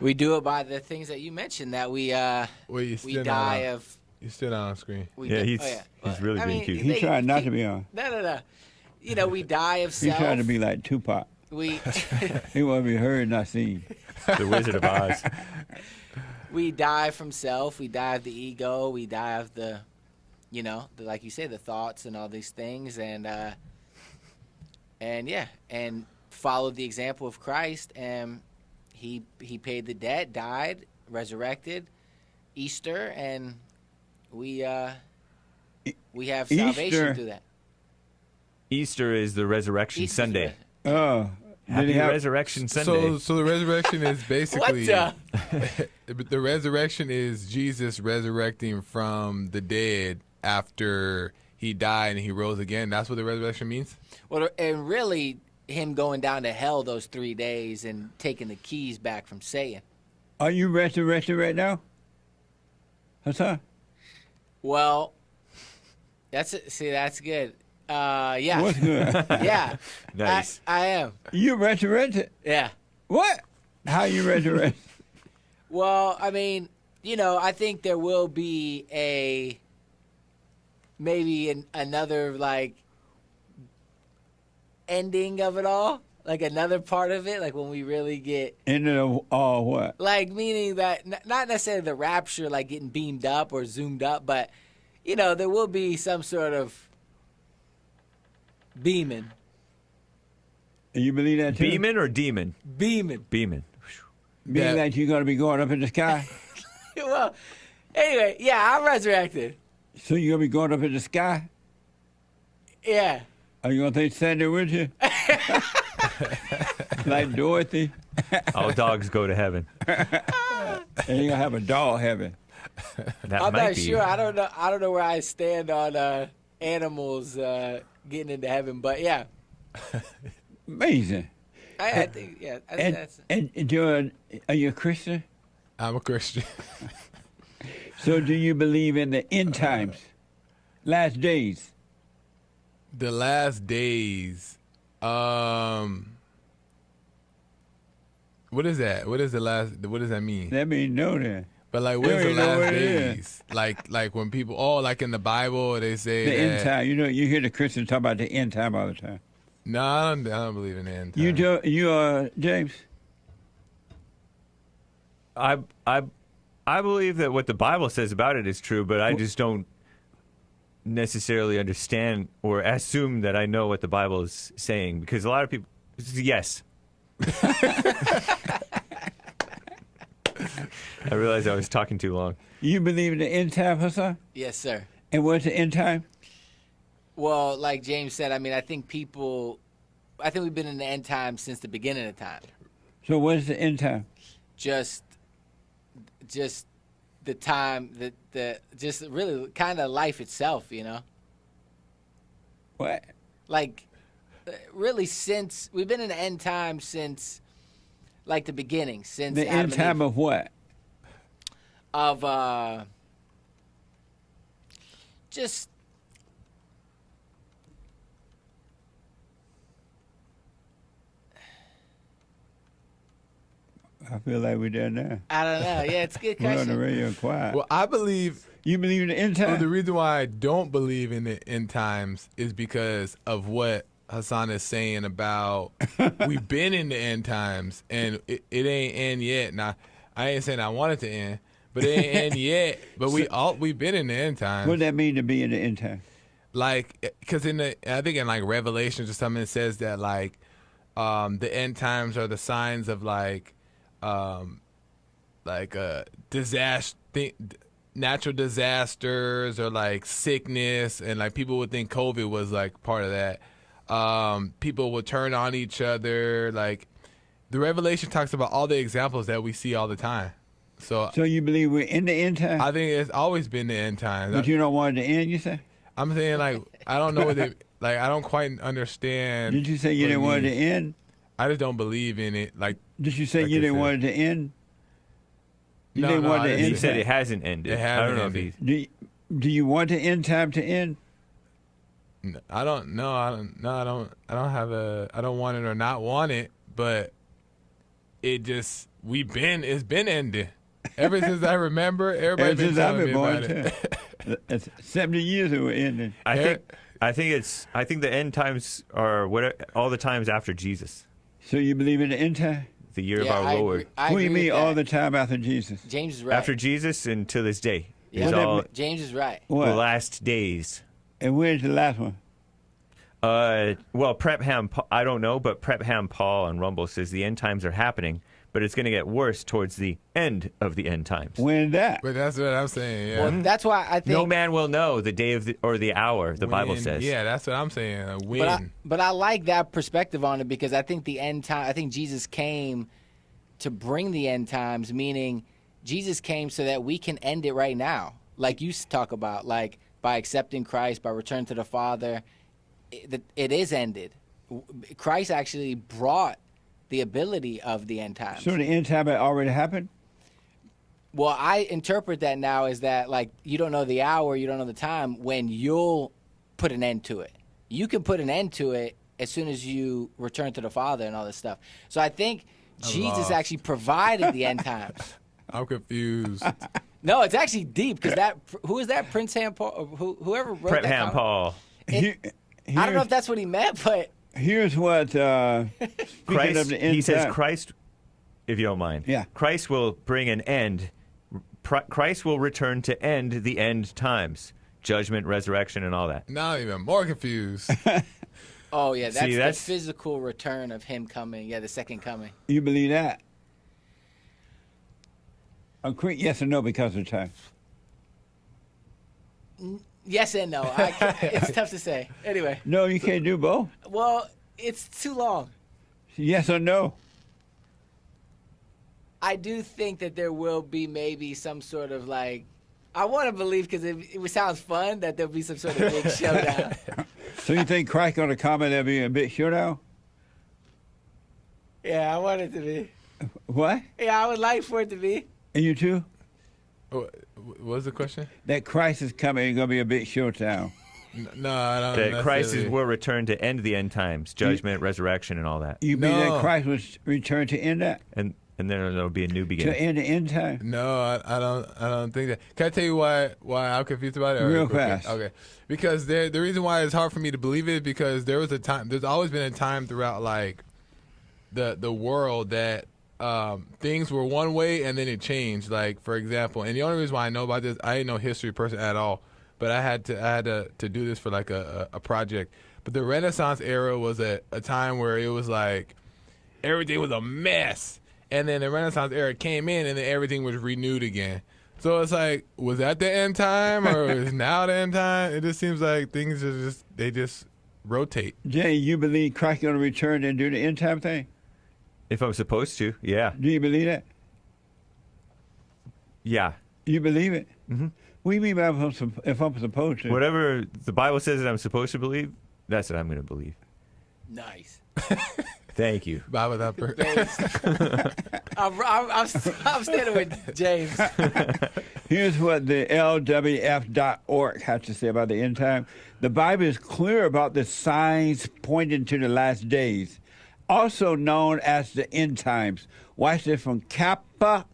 Speaker 7: We do it by the things that you mentioned, that we die of.
Speaker 17: You're still not on screen.
Speaker 9: He's really being cute.
Speaker 1: He tried not to be on.
Speaker 7: No. We die of
Speaker 1: He
Speaker 7: self.
Speaker 1: tried to be like Tupac.
Speaker 7: We
Speaker 1: He want to be heard, not seen.
Speaker 9: The Wizard of Oz.
Speaker 7: We die from self. We die of the ego. We die of the like you say, the thoughts and all these things, and follow the example of Christ. And he paid the debt, died, resurrected, Easter, and we have salvation through that.
Speaker 9: Easter is the Resurrection Sunday.
Speaker 1: Oh.
Speaker 9: Happy Resurrection Sunday.
Speaker 17: So the resurrection is basically
Speaker 7: What
Speaker 17: the resurrection is Jesus resurrecting from the dead after he died and he rose again. That's what the resurrection means?
Speaker 7: Well, and really him going down to hell those 3 days and taking the keys back from Satan.
Speaker 1: Are you resurrected right now? Hassan?
Speaker 7: Well, that's good. Yeah.
Speaker 1: What's good?
Speaker 7: Yeah.
Speaker 9: Nice.
Speaker 7: I am.
Speaker 1: You resurrected?
Speaker 7: Yeah.
Speaker 1: What? How you resurrected?
Speaker 7: Well, I mean, I think there will be another like ending of it all, like another part of it, like when we really get
Speaker 1: into what?
Speaker 7: Like meaning that not necessarily the rapture, like getting beamed up or zoomed up, but there will be some sort of beaming.
Speaker 1: And you believe that too?
Speaker 9: Beaming or demon?
Speaker 7: Beaming.
Speaker 9: Beaming.
Speaker 1: Being like you're going to be going up in the sky?
Speaker 7: Well, anyway, yeah, I'm resurrected.
Speaker 1: So you're going to be going up in the sky?
Speaker 7: Yeah.
Speaker 1: Are you going to take Sandy with you? Like Dorothy?
Speaker 9: All dogs go to heaven.
Speaker 1: And you're going to have a dog heaven.
Speaker 7: I'm not sure. I don't know where I stand on animals getting into heaven, but yeah.
Speaker 1: Amazing.
Speaker 7: I think, yeah. I think that's.
Speaker 1: And John, are you a Christian?
Speaker 17: I'm a Christian.
Speaker 1: So do you believe in the end times? Last days?
Speaker 17: The last days. What is that? What does that mean?
Speaker 1: That means no then.
Speaker 17: But like, what is the last days? Like when people, like in the Bible, they say
Speaker 1: the
Speaker 17: that,
Speaker 1: end time. You hear the Christians talk about the end time all the time.
Speaker 17: No, I don't believe in the end time.
Speaker 1: You James?
Speaker 9: I believe that what the Bible says about it is true, but I just don't necessarily understand or assume that I know what the Bible is saying, because a lot of people, yes. I realized I was talking too long.
Speaker 1: You believe in the end time, Hassan?
Speaker 7: Yes, sir.
Speaker 1: And what's the end time?
Speaker 7: Well, like James said, I mean, I think we've been in the end time since the beginning of time.
Speaker 1: So what's the end time?
Speaker 7: Just the time just really kind of life itself,
Speaker 1: What?
Speaker 7: Like, really, since we've been in the end time since, like, the beginning, since
Speaker 1: the
Speaker 7: Adam
Speaker 1: end time of what?
Speaker 7: Of just.
Speaker 1: I feel like we're there now.
Speaker 7: I don't know. Yeah, it's a good
Speaker 1: We're
Speaker 7: question.
Speaker 1: on the radio quiet.
Speaker 17: Well, I believe.
Speaker 1: You believe in the end time?
Speaker 17: Well, the reason why I don't believe in the end times is because of what Hassan is saying about we've been in the end times and it ain't end yet. Now, I ain't saying I want it to end, but it ain't end yet. But we've been in the end times.
Speaker 1: What does that mean to be in the end time?
Speaker 17: Like, because I think in like Revelations or something, it says that like the end times are the signs of natural disasters or like sickness, and like people would think COVID was like part of that. People would turn on each other. Like the Revelation talks about all the examples that we see all the time. So
Speaker 1: you believe we're in the end time?
Speaker 17: I think it's always been the end time.
Speaker 1: But you don't want it to end, you say?
Speaker 17: I'm saying, like, I don't know what they, like, I don't quite understand.
Speaker 1: Did you say you didn't want it to end?
Speaker 17: I just don't believe in it. Like,
Speaker 1: did you say you didn't want it to end? You
Speaker 17: No,
Speaker 1: didn't
Speaker 17: no,
Speaker 1: want
Speaker 17: I
Speaker 1: it to
Speaker 17: didn't
Speaker 1: end?
Speaker 9: He said it hasn't ended.
Speaker 17: It
Speaker 9: I
Speaker 17: hasn't
Speaker 9: don't know if
Speaker 17: ended.
Speaker 9: he.
Speaker 1: Do you want the end time to end?
Speaker 17: I don't know. I don't want it or not want it, but it's been ending. Ever since I remember, everybody
Speaker 1: Ever
Speaker 17: been
Speaker 1: since I've
Speaker 17: telling me
Speaker 1: been born,
Speaker 17: about it.
Speaker 1: It's 70 years it was ending.
Speaker 9: I think the end times are all the times after Jesus.
Speaker 1: So you believe in the end time?
Speaker 9: The year of our Lord.
Speaker 1: What do you mean all the time after Jesus?
Speaker 7: James is right.
Speaker 9: After Jesus and to this day.
Speaker 7: Yeah.
Speaker 9: Is all
Speaker 7: James is right.
Speaker 9: the last days.
Speaker 1: And where's the last one?
Speaker 9: Well, Prep Ham, I don't know, but Prep Ham Paul on Rumble says the end times are happening, but it's going to get worse towards the end of the end times.
Speaker 1: When that?
Speaker 17: But that's what I'm saying. Yeah.
Speaker 7: Well, that's why I think
Speaker 9: No man will know the day of or the hour, the Bible
Speaker 17: When-
Speaker 9: says.
Speaker 17: Yeah, that's what I'm saying. When.
Speaker 7: But I like that perspective on it because I think the end time. I think Jesus came to bring the end times, meaning Jesus came so that we can end it right now, like you talk about, like by accepting Christ, by return to the Father. It is ended. Christ actually brought the ability of the end times.
Speaker 1: So the end time had already happened?
Speaker 7: Well, I interpret that now as that, like, you don't know the hour, you don't know the time when you'll put an end to it. You can put an end to it as soon as you return to the Father and all this stuff. So I think Jesus
Speaker 17: lost.
Speaker 7: actually provided the end times.
Speaker 17: I'm confused.
Speaker 7: No, it's actually deep because who is that? Prince Ham Paul? Whoever wrote
Speaker 9: Prep
Speaker 7: that
Speaker 9: Ham
Speaker 7: comment?
Speaker 9: Paul.
Speaker 7: I don't know if that's what he meant, but
Speaker 1: Here's what speaking
Speaker 9: Christ,
Speaker 1: of the end
Speaker 9: he says
Speaker 1: time.
Speaker 9: Christ, if you don't mind.
Speaker 1: Yeah.
Speaker 9: Christ will bring an end. Christ will return to end the end times. Judgment, resurrection, and all that.
Speaker 17: Now I'm even more confused.
Speaker 7: oh yeah, that's,
Speaker 9: See, that's-
Speaker 7: the physical return of him coming. Yeah, the second coming.
Speaker 1: You believe that? A quick yes or no because of time.
Speaker 7: Yes and no. It's tough to say. Anyway.
Speaker 1: No, you can't do both.
Speaker 7: Well, it's too long.
Speaker 1: Yes or no?
Speaker 7: I do think that there will be maybe some sort of like, I want to believe because it sounds fun that there'll be some sort of big showdown.
Speaker 1: So you think Christ going to come and there'll be a big showdown?
Speaker 7: Yeah, I want it to be.
Speaker 1: What?
Speaker 7: Yeah, I would like for it to be.
Speaker 1: And you too?
Speaker 17: What was the question?
Speaker 1: That Christ is coming and going to be a big showdown.
Speaker 17: No, I don't.
Speaker 9: That Christ
Speaker 17: necessarily-
Speaker 9: will return to end the end times, judgment, resurrection, and all that.
Speaker 1: You believe
Speaker 17: No.
Speaker 1: that Christ will return to end that?
Speaker 9: And then there'll be a new
Speaker 1: To
Speaker 9: beginning.
Speaker 1: end the end time?
Speaker 17: No, I don't think that. Can I tell you why I'm confused about it? Or
Speaker 1: Real
Speaker 17: quickly?
Speaker 1: fast.
Speaker 17: Okay, because the reason why it's hard for me to believe it is because there was a time. There's always been a time throughout like the world that things were one way and then it changed. Like for example, and the only reason why I know about this, I ain't no history person at all, but I had to do this for like a project. But the Renaissance era was a time where it was like everything was a mess. And then the Renaissance era came in, and then everything was renewed again. So it's like, was that the end time, or is now the end time? It just seems like things are just rotate.
Speaker 1: Jay, you believe Christ going to return and do the end time thing?
Speaker 9: If I'm supposed to, yeah.
Speaker 1: Do you believe that?
Speaker 9: Yeah.
Speaker 1: You believe it?
Speaker 9: Mm-hmm.
Speaker 1: What do you mean by if I'm supposed to?
Speaker 9: Whatever the Bible says that I'm supposed to believe, that's what I'm going to believe.
Speaker 7: Nice.
Speaker 9: Thank you.
Speaker 17: Bible Thumper.
Speaker 7: I'm standing with James.
Speaker 1: Here's what the LWF.org has to say about the end time. The Bible is clear about the signs pointing to the last days, also known as the end times. Watch this from Capfield.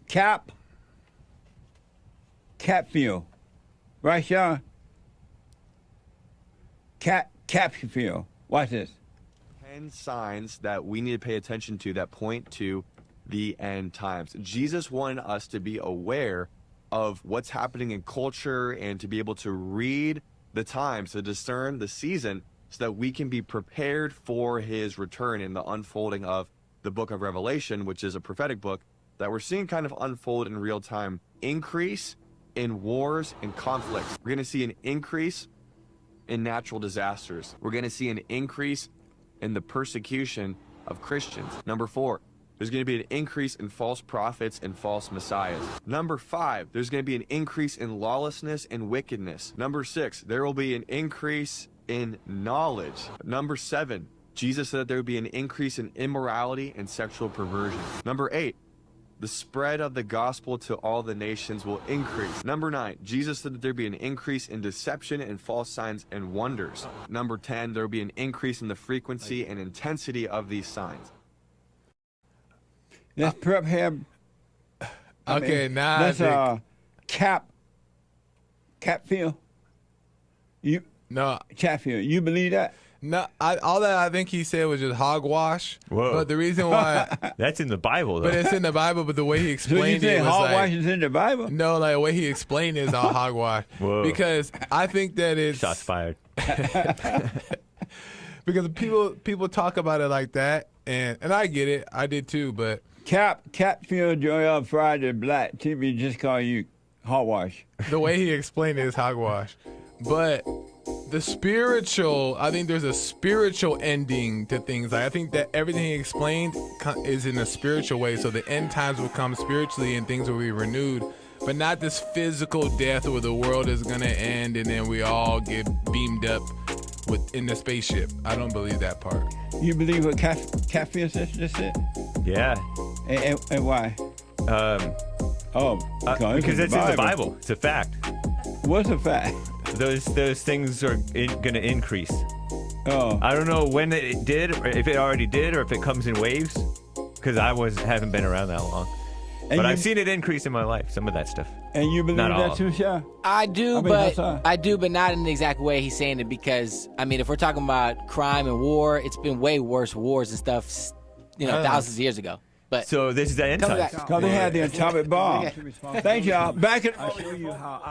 Speaker 1: Right, Sean? Capfield. Watch this.
Speaker 16: 10 signs that we need to pay attention to that point to the end times. Jesus wanted us to be aware of what's happening in culture and to be able to read the times, to discern the season, so that we can be prepared for his return in the unfolding of the book of Revelation, which is a prophetic book that we're seeing kind of unfold in real time. Increase in wars and conflicts. We're going to see an increase in natural disasters. We're going to see an increase in the persecution of Christians. Number 4, there's going to be an increase in false prophets and false messiahs. Number 5, there's going to be an increase in lawlessness and wickedness. Number 6, there will be an increase in knowledge. Number 7, Jesus said that there would be an increase in immorality and sexual perversion. Number 8, the spread of the gospel to all the nations will increase. Number 9, Jesus said that there'd be an increase in deception and false signs and wonders. Number 10, there will be an increase in the frequency and intensity of these signs.
Speaker 1: That's prep him.
Speaker 17: Okay, now
Speaker 1: that's Capfield. Chatfield. You believe that?
Speaker 17: No, all that I think he said was just hogwash.
Speaker 9: Whoa.
Speaker 17: But the reason why
Speaker 9: that's in the Bible, though.
Speaker 17: But it's in the Bible. But the way he explained
Speaker 1: so you
Speaker 17: it was
Speaker 1: hogwash
Speaker 17: like,
Speaker 1: is in the Bible.
Speaker 17: No, like the way he explained it is all hogwash.
Speaker 9: Whoa.
Speaker 17: Because I think that it's
Speaker 9: shots fired.
Speaker 17: Because people talk about it like that, and I get it. I did too. But
Speaker 1: Capfield, Joel Friday, Black TV just call you hogwash.
Speaker 17: The way he explained it is hogwash. But the spiritual, I think there's a spiritual ending to things. Like I think that everything he explained is in a spiritual way. So the end times will come spiritually and things will be renewed, but not this physical death where the world is going to end and then we all get beamed up in the spaceship. I don't believe that part.
Speaker 1: You believe what Capfield just said?
Speaker 9: Yeah.
Speaker 1: And why?
Speaker 9: Because it's in the Bible. It's a fact.
Speaker 1: What's a fact?
Speaker 9: Those things are going to increase.
Speaker 1: Oh.
Speaker 9: I don't know when it did, or if it already did, or if it comes in waves, because haven't been around that long. But I've seen it increase in my life, some of that stuff.
Speaker 1: And you believe that too, Sha?
Speaker 7: I do, but not in the exact way he's saying it, because, I mean, if we're talking about crime and war, it's been way worse wars and stuff, thousands of years ago. But
Speaker 9: so this is the end time.
Speaker 1: Because they had the atomic bomb. Thank y'all. Back in.
Speaker 2: I'll show you how